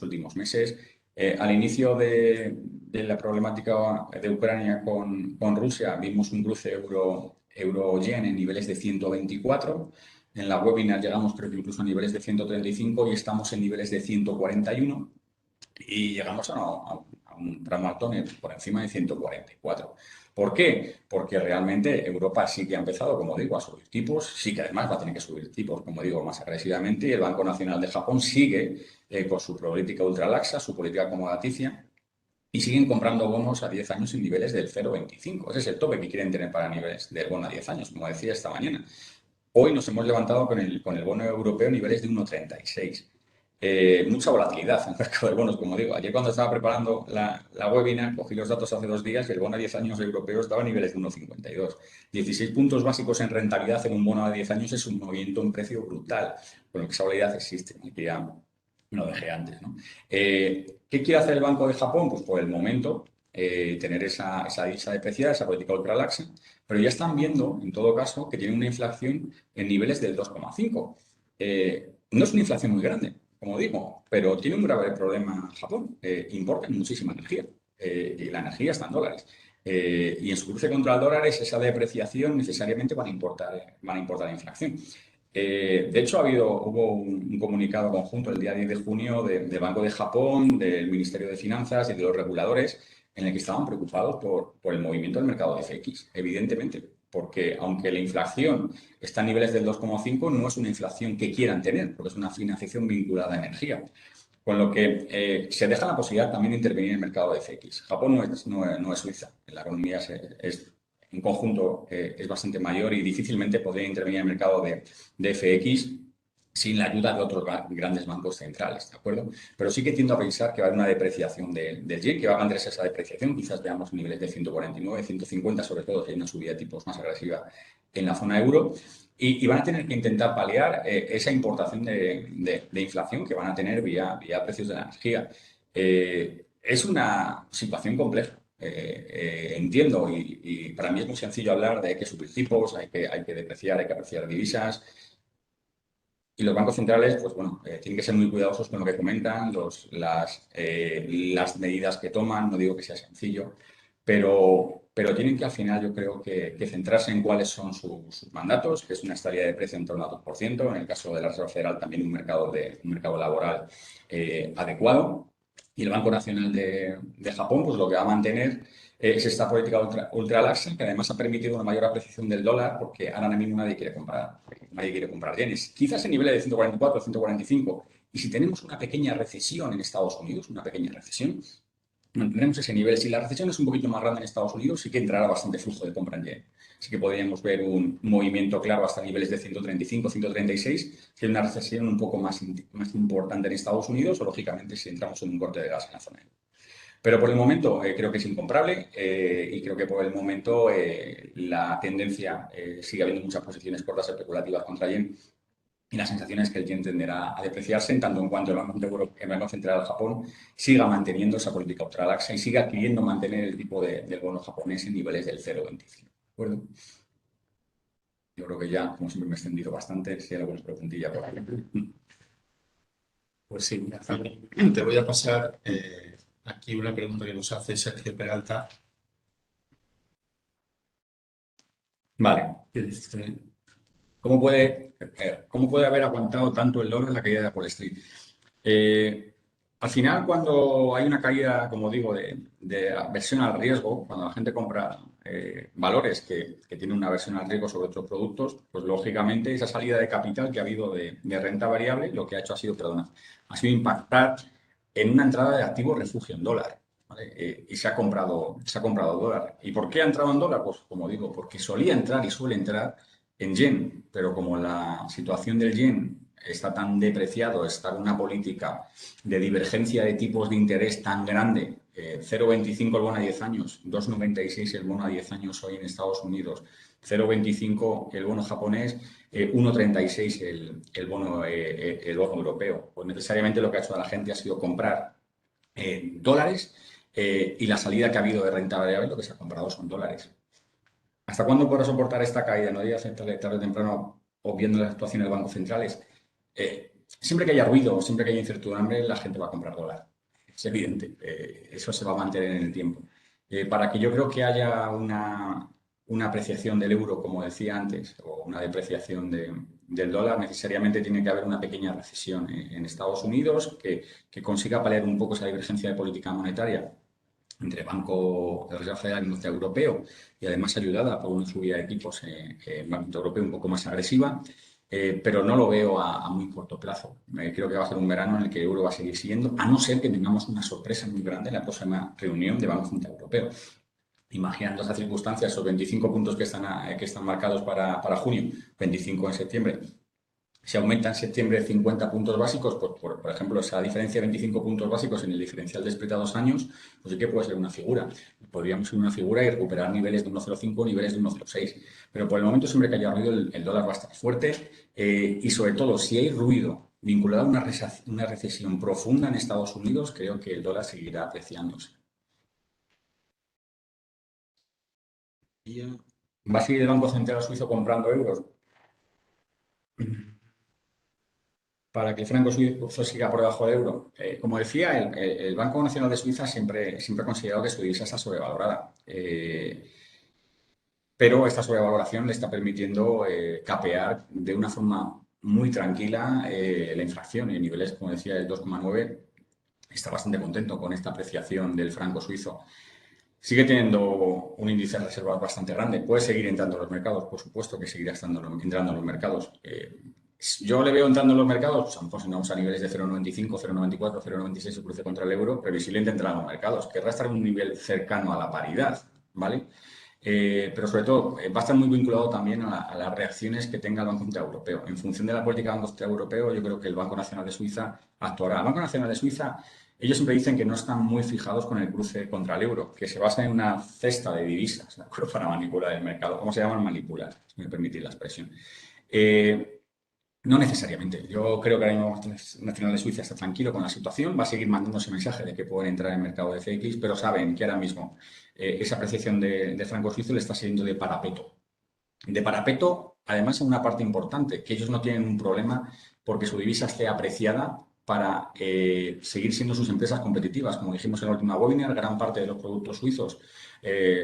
últimos meses. Al inicio de la problemática de Ucrania con Rusia, vimos un cruce euro-yen en niveles de 124. En la webinar llegamos, creo que incluso a niveles de 135 y estamos en niveles de 141. y llegamos a un tramo alto por encima de 144. ¿Por qué? Porque realmente Europa sí que ha empezado, como digo, a subir tipos, sí que además va a tener que subir tipos, como digo, más agresivamente, y el Banco Nacional de Japón sigue con su política ultralaxa, su política acomodaticia, y siguen comprando bonos a 10 años en niveles del 0,25. Ese es el tope que quieren tener para niveles del bono a 10 años, como decía esta mañana. Hoy nos hemos levantado con el bono europeo niveles de 1,36. Mucha volatilidad en el mercado de bonos, como digo. Ayer cuando estaba preparando la webinar, cogí los datos hace 2 días y el bono a 10 años europeo estaba a niveles de 1,52. 16 puntos básicos en rentabilidad en un bono a 10 años es un movimiento en precio brutal, con lo que esa volatilidad existe. Aquí ya lo dejé antes, ¿no? ¿Qué quiere hacer el Banco de Japón? Pues por el momento tener esa divisa depreciada, esa política ultralaxa, pero ya están viendo, en todo caso, que tiene una inflación en niveles del 2,5. No es una inflación muy grande, como digo, pero tiene un grave problema Japón. Importan muchísima energía y la energía está en dólares. Y en su cruce contra el dólar, esa depreciación necesariamente van a importar inflación. De hecho, hubo un comunicado conjunto el día 10 de junio del Banco de Japón, del Ministerio de Finanzas y de los reguladores en el que estaban preocupados por el movimiento del mercado de FX, evidentemente, porque aunque la inflación está a niveles del 2,5, no es una inflación que quieran tener, porque es una financiación vinculada a energía. Con lo que se deja la posibilidad también de intervenir en el mercado de FX. Japón no es Suiza, la economía en conjunto es bastante mayor y difícilmente podría intervenir en el mercado de FX sin la ayuda de otros grandes bancos centrales, ¿de acuerdo? Pero sí que tiendo a pensar que va a haber una depreciación del yen, que va a mantenerse esa depreciación, quizás veamos niveles de 149, 150, sobre todo si hay una subida de tipos más agresiva en la zona euro, y van a tener que intentar paliar esa importación de inflación que van a tener vía precios de la energía. Es una situación compleja. Entiendo y para mí es muy sencillo hablar de que hay que subir tipos, hay que depreciar, hay que apreciar divisas. Y los bancos centrales, pues bueno, tienen que ser muy cuidadosos con lo que comentan, las medidas que toman, no digo que sea sencillo, pero tienen que al final yo creo que centrarse en cuáles son sus mandatos, que es una estabilidad de precio en torno al 2%, en el caso de la Reserva Federal también un mercado laboral adecuado. Y el Banco Nacional de Japón, pues lo que va a mantener es esta política ultralaxa, que además ha permitido una mayor apreciación del dólar, porque ahora mismo nadie quiere comprar yenes. Quizás en niveles de 144, 145. Y si tenemos una pequeña recesión en Estados Unidos, una pequeña recesión, mantendremos ese nivel. Si la recesión es un poquito más grande en Estados Unidos, sí que entrará bastante flujo de compra en yen. Sí que podríamos ver un movimiento claro hasta niveles de 135, 136, si hay una recesión un poco más importante en Estados Unidos, o lógicamente si entramos en un corte de gas en la zona euro. Pero por el momento creo que es incomparable y creo que por el momento la tendencia sigue habiendo muchas posiciones cortas especulativas contra yen y la sensación es que el yen tenderá a depreciarse en tanto en cuanto el Banco Central de Japón siga manteniendo esa política ultralaxa y siga queriendo mantener el tipo del bono japonés en niveles del 0,25. ¿De acuerdo? Yo creo que ya, como siempre, me he extendido bastante. Si hay alguna preguntilla por ahí. Pues sí, mira, te voy a pasar aquí una pregunta que nos hace Sergio Peralta. Vale. Que dice, ¿Cómo puede haber aguantado tanto el dólar en la caída de Wall Street? Al final, cuando hay una caída, como digo, de aversión al riesgo, cuando la gente compra valores que tienen una aversión al riesgo sobre otros productos, pues lógicamente esa salida de capital que ha habido de renta variable, lo que ha hecho ha sido impactar en una entrada de activo refugio en dólar. ¿Vale? Y se ha comprado dólar. ¿Y por qué ha entrado en dólar? Pues como digo, porque solía entrar y suele entrar en yen, pero como la situación del yen está tan depreciado, está con una política de divergencia de tipos de interés tan grande, 0,25 el bono a 10 años, 2,96 el bono a 10 años hoy en Estados Unidos, 0,25 el bono japonés, 1,36 el bono europeo. Pues necesariamente lo que ha hecho la gente ha sido comprar dólares y la salida que ha habido de renta variable, lo que se ha comprado son dólares. ¿Hasta cuándo podrá soportar esta caída? No digas tarde o temprano, o viendo las actuaciones de los bancos centrales. Siempre que haya ruido, siempre que haya incertidumbre, la gente va a comprar dólar. Es evidente. Eso se va a mantener en el tiempo. Para que yo creo que haya una apreciación del euro, como decía antes, o una depreciación del dólar, necesariamente tiene que haber una pequeña recesión en Estados Unidos que consiga paliar un poco esa divergencia de política monetaria entre Banco de Reserva Federal y Banco Europeo, y además ayudada por una subida de tipos en Banco Europeo un poco más agresiva, pero no lo veo a muy corto plazo. Creo que va a ser un verano en el que el euro va a seguir siguiendo, a no ser que tengamos una sorpresa muy grande en la próxima reunión de Banco Central Europeo. Imaginando esas circunstancias, esos 25 puntos que están marcados para junio, 25 en septiembre, si aumenta en septiembre 50 puntos básicos, pues por ejemplo, esa diferencia de 25 puntos básicos en el diferencial de spread a 2 años, pues sí que puede ser una figura. Podríamos ser una figura y recuperar niveles de 1,05, niveles de 1,06. Pero por el momento, siempre que haya ruido, el dólar va a estar fuerte. Y sobre todo, si hay ruido vinculado a una recesión profunda en Estados Unidos, creo que el dólar seguirá apreciándose. ¿Va a seguir el Banco Central Suizo comprando euros para que el franco suizo siga por debajo del euro? Como decía, el Banco Nacional de Suiza siempre ha considerado que su divisa está sobrevalorada. Pero esta sobrevaloración le está permitiendo capear de una forma muy tranquila la inflación. Y en niveles, como decía, del 2,9, está bastante contento con esta apreciación del franco suizo. Sigue teniendo un índice de reservas bastante grande. Puede seguir entrando en los mercados, por supuesto que seguirá entrando en los mercados. Yo le veo entrando en los mercados, pues a lo mejor si vamos a niveles de 0,95, 0,94, 0,96 se cruce contra el euro, previsiblemente entrará en los mercados. Querrá estar en un nivel cercano a la paridad, ¿vale? Pero sobre todo va a estar muy vinculado también a las reacciones que tenga el Banco Central Europeo. En función de la política del Banco Central Europeo, yo creo que el Banco Nacional de Suiza actuará. El Banco Nacional de Suiza, ellos siempre dicen que no están muy fijados con el cruce contra el euro, que se basa en una cesta de divisas, ¿de acuerdo? Para manipular el mercado. ¿Cómo se llaman? Manipular, si me permitís la expresión. No necesariamente. Yo creo que ahora mismo el Banco Nacional de Suiza está tranquilo con la situación, va a seguir mandando ese mensaje de que pueden entrar en el mercado de FX, pero saben que ahora mismo esa apreciación de franco suizo le está sirviendo de parapeto. De parapeto, además, en una parte importante, que ellos no tienen un problema porque su divisa esté apreciada para seguir siendo sus empresas competitivas. Como dijimos en la última webinar, gran parte de los productos suizos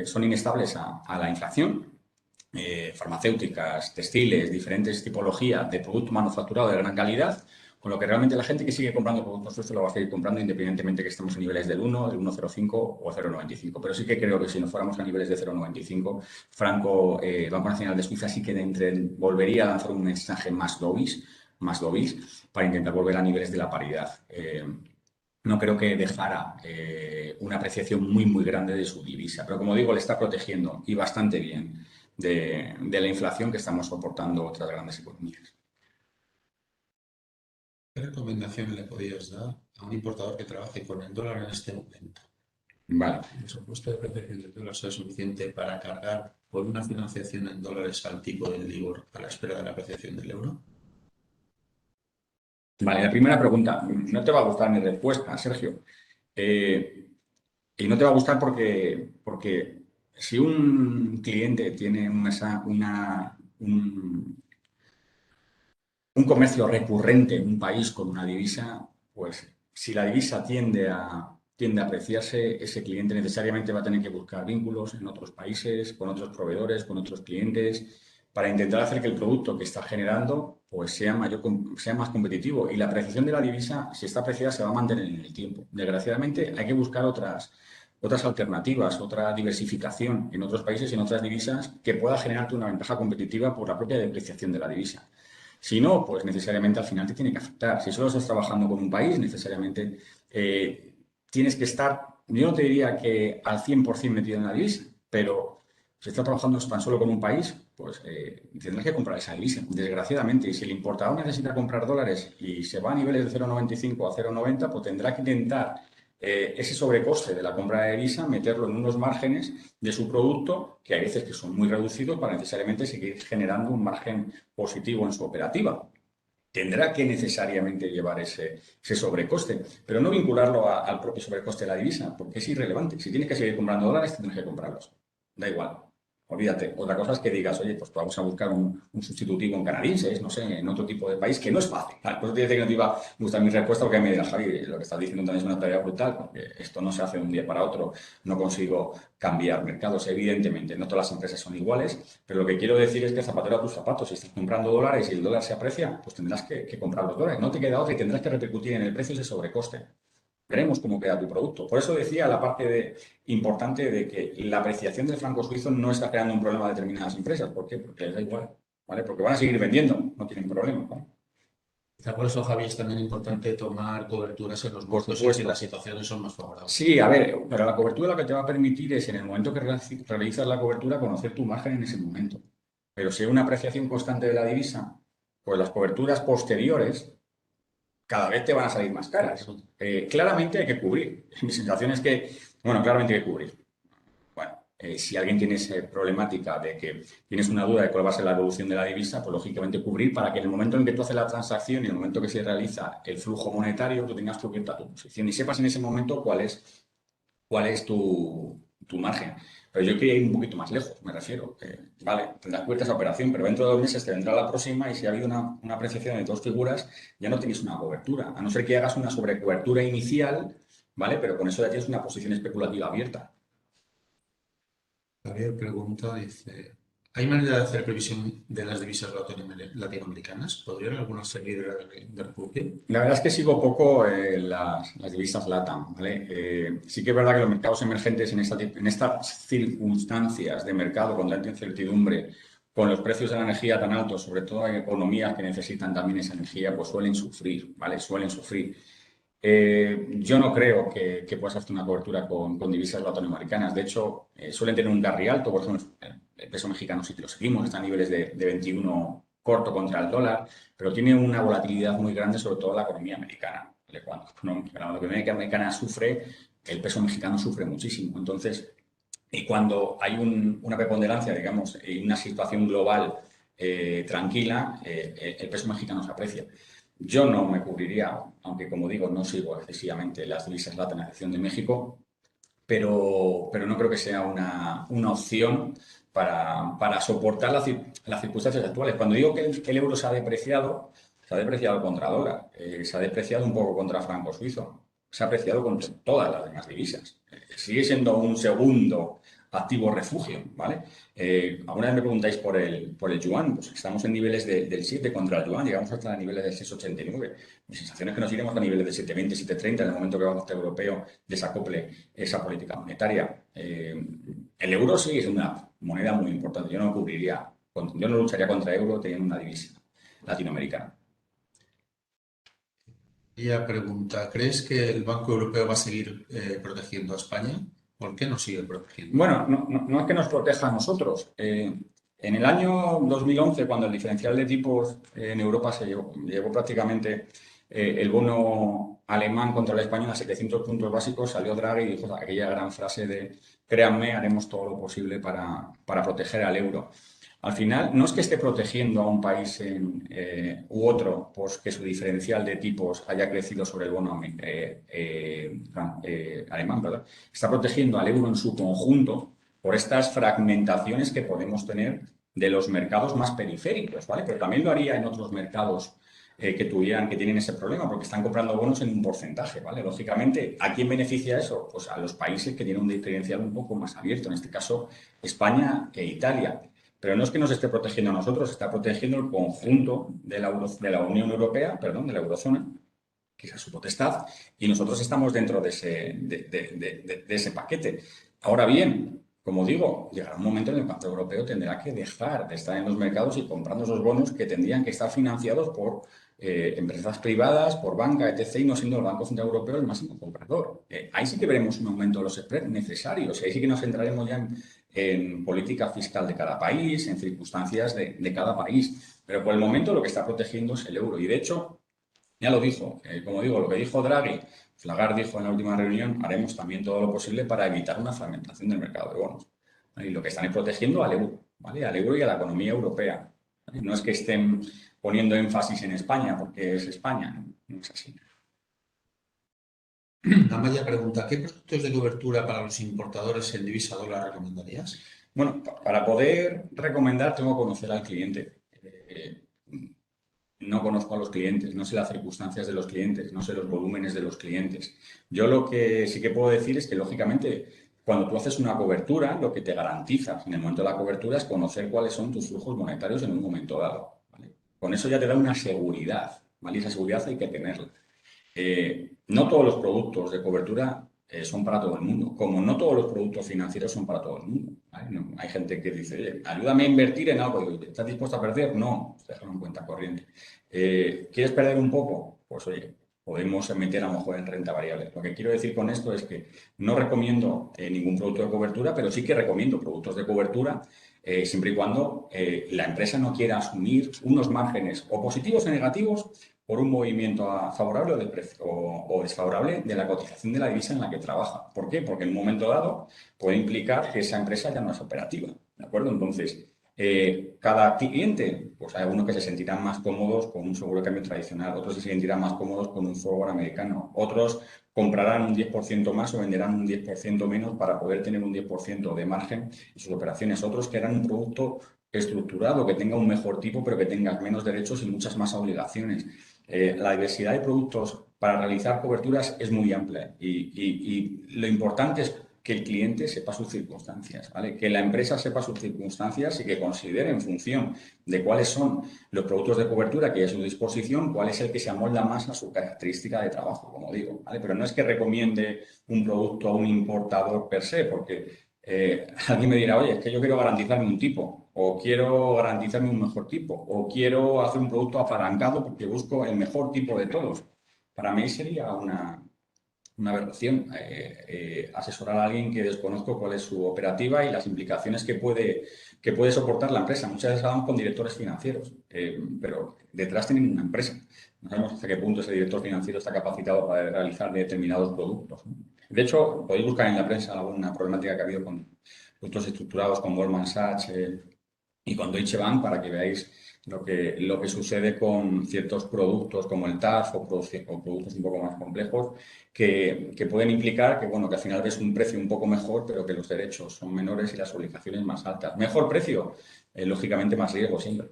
son inestables a la inflación. Farmacéuticas, textiles, diferentes tipologías de producto manufacturado de gran calidad, con lo que realmente la gente que sigue comprando productos suizos lo va a seguir comprando independientemente que estemos en niveles del 1, del 1,05 o 0,95. Pero sí que creo que si no fuéramos a niveles de 0,95, Banco Nacional de Suiza sí que volvería a lanzar un mensaje más dovish, para intentar volver a niveles de la paridad. No creo que dejara una apreciación muy, muy grande de su divisa, pero como digo, le está protegiendo y bastante bien de la inflación que estamos soportando otras grandes economías. ¿Qué recomendación le podrías dar a un importador que trabaje con el dólar en este momento? Vale. ¿El presupuesto de protección del dólar será suficiente para cargar por una financiación en dólares al tipo del LIBOR a la espera de la apreciación del euro? Vale, la primera pregunta. No te va a gustar mi respuesta, Sergio. Y no te va a gustar porque si un cliente tiene un comercio recurrente en un país con una divisa, pues si la divisa tiende a apreciarse, ese cliente necesariamente va a tener que buscar vínculos en otros países, con otros proveedores, con otros clientes, para intentar hacer que el producto que está generando pues sea más competitivo. Y la apreciación de la divisa, si está apreciada, se va a mantener en el tiempo. Desgraciadamente, hay que buscar otras alternativas, otra diversificación en otros países y en otras divisas que pueda generarte una ventaja competitiva por la propia depreciación de la divisa. Si no, pues necesariamente al final te tiene que afectar. Si solo estás trabajando con un país, necesariamente tienes que estar, yo no te diría que al 100% metido en la divisa, pero si estás trabajando tan solo con un país, pues tendrás que comprar esa divisa, desgraciadamente. Y si el importador necesita comprar dólares y se va a niveles de 0,95 a 0,90, pues tendrá que intentar ese sobrecoste de la compra de divisa, meterlo en unos márgenes de su producto, que hay veces que son muy reducidos para necesariamente seguir generando un margen positivo en su operativa. Tendrá que necesariamente llevar ese sobrecoste, pero no vincularlo al propio sobrecoste de la divisa, porque es irrelevante. Si tienes que seguir comprando dólares, tendrás que comprarlos. Da igual. olvídate. Otra cosa es que digas, oye, pues vamos a buscar un sustitutivo en canadienses, no sé, en otro tipo de país, que no es fácil. ¿Vale? Por eso te decía que no te iba a gustar mi respuesta, porque me dirás, Javi, lo que estás diciendo también es una tarea brutal, porque esto no se hace de un día para otro, no consigo cambiar mercados. Evidentemente, no todas las empresas son iguales, pero lo que quiero decir es que zapatero a tus zapatos, si estás comprando dólares y el dólar se aprecia, pues tendrás que comprar los dólares. No te queda otra y tendrás que repercutir en el precio ese sobrecoste. Veremos cómo queda tu producto. Por eso decía la parte importante de que la apreciación del franco suizo no está creando un problema a determinadas empresas. ¿Por qué? Porque les da igual, ¿vale? Porque van a seguir vendiendo, no tienen problema, ¿vale? Quizá por eso, Javi, es también importante tomar coberturas en los Por momentos en que supuesto. las situaciones son más favorables. Sí, a ver, pero la cobertura lo que te va a permitir es, en el momento que realizas la cobertura, conocer tu margen en ese momento. Pero si hay una apreciación constante de la divisa, pues las coberturas posteriores cada vez te van a salir más caras. Claramente hay que cubrir. Mi sensación es que, bueno, claramente hay que cubrir. Bueno, si alguien tiene esa problemática de que tienes una duda de cuál va a ser la evolución de la divisa, pues lógicamente cubrir para que en el momento en que tú haces la transacción y en el momento que se realiza el flujo monetario, tú tengas cubierta tu posición y sepas en ese momento cuál es tu margen. Pero yo quería ir un poquito más lejos, me refiero. Vale, tendrás cubierta esa operación, pero dentro de 2 meses te vendrá la próxima y si ha habido una apreciación de 2 figuras, ya no tienes una cobertura. A no ser que hagas una sobrecobertura inicial, ¿vale? Pero con eso ya tienes una posición especulativa abierta. Javier pregunta, dice, ¿hay manera de hacer previsión de las divisas latinoamericanas? ¿Podrían algunas servir de refugio? La verdad es que sigo poco las divisas LATAM, ¿vale? Sí que es verdad que los mercados emergentes en estas circunstancias de mercado con tanta incertidumbre, con los precios de la energía tan altos, sobre todo en economías que necesitan también esa energía, pues suelen sufrir, ¿vale? Suelen sufrir. Yo no creo que puedas hacer una cobertura con divisas latinoamericanas. De hecho, suelen tener un carry alto. Por ejemplo, el peso mexicano sí que lo seguimos, está a niveles de 21 corto contra el dólar, pero tiene una volatilidad muy grande, sobre todo la economía americana. ¿Vale? Cuando la economía americana sufre, el peso mexicano sufre muchísimo. Entonces, y cuando hay una preponderancia, digamos, y una situación global tranquila, el peso mexicano se aprecia. Yo no me cubriría, aunque como digo, no sigo excesivamente las divisas LATAM, a excepción de México, pero no creo que sea una opción para soportar las circunstancias actuales. Cuando digo que el euro se ha depreciado contra dólar, se ha depreciado un poco contra franco suizo, se ha apreciado contra todas las demás divisas. Sigue siendo un segundo activo refugio, ¿vale? Alguna vez me preguntáis por el yuan, pues estamos en niveles del 7 contra el yuan, llegamos hasta niveles del 6,89. Mi sensación es que nos iremos a niveles del 7,20, 7,30 en el momento que el Banco Central Europeo desacople esa política monetaria. El euro sí es una moneda muy importante. Yo no lucharía contra el euro teniendo una divisa latinoamericana. Ella pregunta, ¿crees que el Banco Europeo va a seguir protegiendo a España? ¿Por qué no sigue protegiendo? Bueno, no es que nos proteja a nosotros. En el año 2011, cuando el diferencial de tipos en Europa se llevó prácticamente el bono alemán contra el español a 700 puntos básicos, salió Draghi y dijo aquella gran frase de créanme, haremos todo lo posible para proteger al euro. Al final, no es que esté protegiendo a un país u otro, pues que su diferencial de tipos haya crecido sobre el bono alemán, ¿verdad? Está protegiendo al euro en su conjunto por estas fragmentaciones que podemos tener de los mercados más periféricos, ¿vale? Pero también lo haría en otros mercados que tienen ese problema, porque están comprando bonos en un porcentaje, ¿vale? Lógicamente, ¿a quién beneficia eso? Pues a los países que tienen un diferencial un poco más abierto, en este caso España e Italia. Pero no es que nos esté protegiendo a nosotros, está protegiendo el conjunto de la Unión Europea, perdón, de la eurozona, que es a su potestad, y nosotros estamos dentro de ese paquete. Ahora bien, como digo, llegará un momento en el que el Banco Europeo tendrá que dejar de estar en los mercados y comprando esos bonos que tendrían que estar financiados por empresas privadas, por banca, etc., y no siendo el Banco Central Europeo el máximo comprador. Ahí sí que veremos un aumento de los spreads necesarios, y ahí sí que nos centraremos ya en política fiscal de cada país, en circunstancias de cada país. Pero por el momento lo que está protegiendo es el euro. Y de hecho, ya lo dijo, como digo, lo que dijo Draghi, Lagarde dijo en la última reunión, haremos también todo lo posible para evitar una fragmentación del mercado de bonos. ¿Vale? Y lo que están es protegiendo al euro, ¿vale? Al euro y a la economía europea. ¿Vale? No es que estén poniendo énfasis en España porque es España, no es así. Amaya pregunta, ¿qué productos de cobertura para los importadores en divisa dólar recomendarías? Bueno, para poder recomendar tengo que conocer al cliente. No conozco a los clientes, no sé las circunstancias de los clientes, no sé los volúmenes de los clientes. Yo lo que sí que puedo decir es que, lógicamente, cuando tú haces una cobertura, lo que te garantizas en el momento de la cobertura es conocer cuáles son tus flujos monetarios en un momento dado, ¿vale? Con eso ya te da una seguridad, ¿vale? Y esa seguridad hay que tenerla. No todos los productos de cobertura son para todo el mundo, como no todos los productos financieros son para todo el mundo, ¿vale? Hay gente que dice, oye, ayúdame a invertir en algo. Digo, ¿estás dispuesto a perder? No, déjalo en cuenta corriente. ¿Quieres perder un poco? Pues oye, podemos meter a lo mejor en renta variable. Lo que quiero decir con esto es que no recomiendo ningún producto de cobertura, pero sí que recomiendo productos de cobertura siempre y cuando la empresa no quiera asumir unos márgenes o positivos o negativos por un movimiento favorable o desfavorable de la cotización de la divisa en la que trabaja. ¿Por qué? Porque en un momento dado puede implicar que esa empresa ya no es operativa, ¿de acuerdo? Entonces, cada cliente, pues hay algunos que se sentirán más cómodos con un seguro de cambio tradicional, otros se sentirán más cómodos con un forward americano, otros comprarán un 10% más o venderán un 10% menos para poder tener un 10% de margen en sus operaciones, otros querrán un producto estructurado, que tenga un mejor tipo, pero que tenga menos derechos y muchas más obligaciones. La diversidad de productos para realizar coberturas es muy amplia y lo importante es que el cliente sepa sus circunstancias, ¿vale? Que la empresa sepa sus circunstancias y que considere en función de cuáles son los productos de cobertura que hay a su disposición, cuál es el que se amolda más a su característica de trabajo, como digo, ¿vale? Pero no es que recomiende un producto a un importador per se, porque alguien me dirá, oye, es que yo quiero garantizarme un tipo, o quiero garantizarme un mejor tipo, o quiero hacer un producto apalancado porque busco el mejor tipo de todos. Para mí sería una aberración asesorar a alguien que desconozco cuál es su operativa y las implicaciones que puede soportar la empresa. Muchas veces hablamos con directores financieros, pero detrás tienen una empresa. No sabemos hasta qué punto ese director financiero está capacitado para realizar determinados productos, ¿no? De hecho, podéis buscar en la prensa alguna problemática que ha habido con productos estructurados con Goldman Sachs y con Deutsche Bank para que veáis lo que sucede con ciertos productos como el TARF o productos un poco más complejos que pueden implicar que, bueno, que al final ves un precio un poco mejor, pero que los derechos son menores y las obligaciones más altas. Mejor precio, lógicamente más riesgo siempre.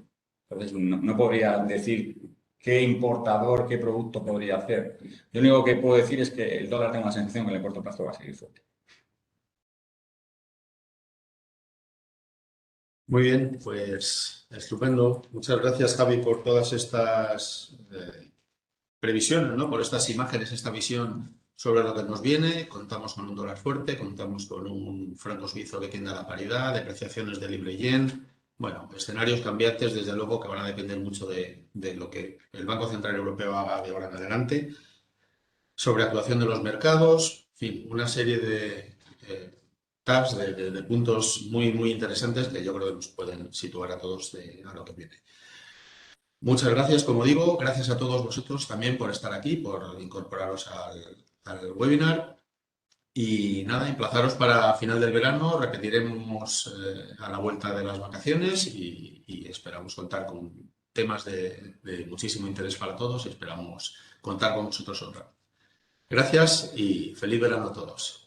Entonces, no podría decir qué importador, qué producto podría hacer. Lo único que puedo decir es que el dólar tengo la sensación que en el corto plazo va a seguir fuerte. Muy bien, pues estupendo. Muchas gracias, Javi, por todas estas previsiones, ¿no? Por estas imágenes, esta visión sobre lo que nos viene. Contamos con un dólar fuerte, contamos con un franco suizo que tienda a la paridad, depreciaciones del libre yen. Bueno, escenarios cambiantes, desde luego, que van a depender mucho de lo que el Banco Central Europeo haga de ahora en adelante. Sobre actuación de los mercados, en fin, una serie de tabs, de puntos muy, muy interesantes que yo creo que nos pueden situar a todos a lo que viene. Muchas gracias, como digo, gracias a todos vosotros también por estar aquí, por incorporaros al webinar. Y nada, emplazaros para final del verano, repetiremos a la vuelta de las vacaciones y esperamos contar con temas de muchísimo interés para todos y esperamos contar con vosotros otra. Gracias y feliz verano a todos.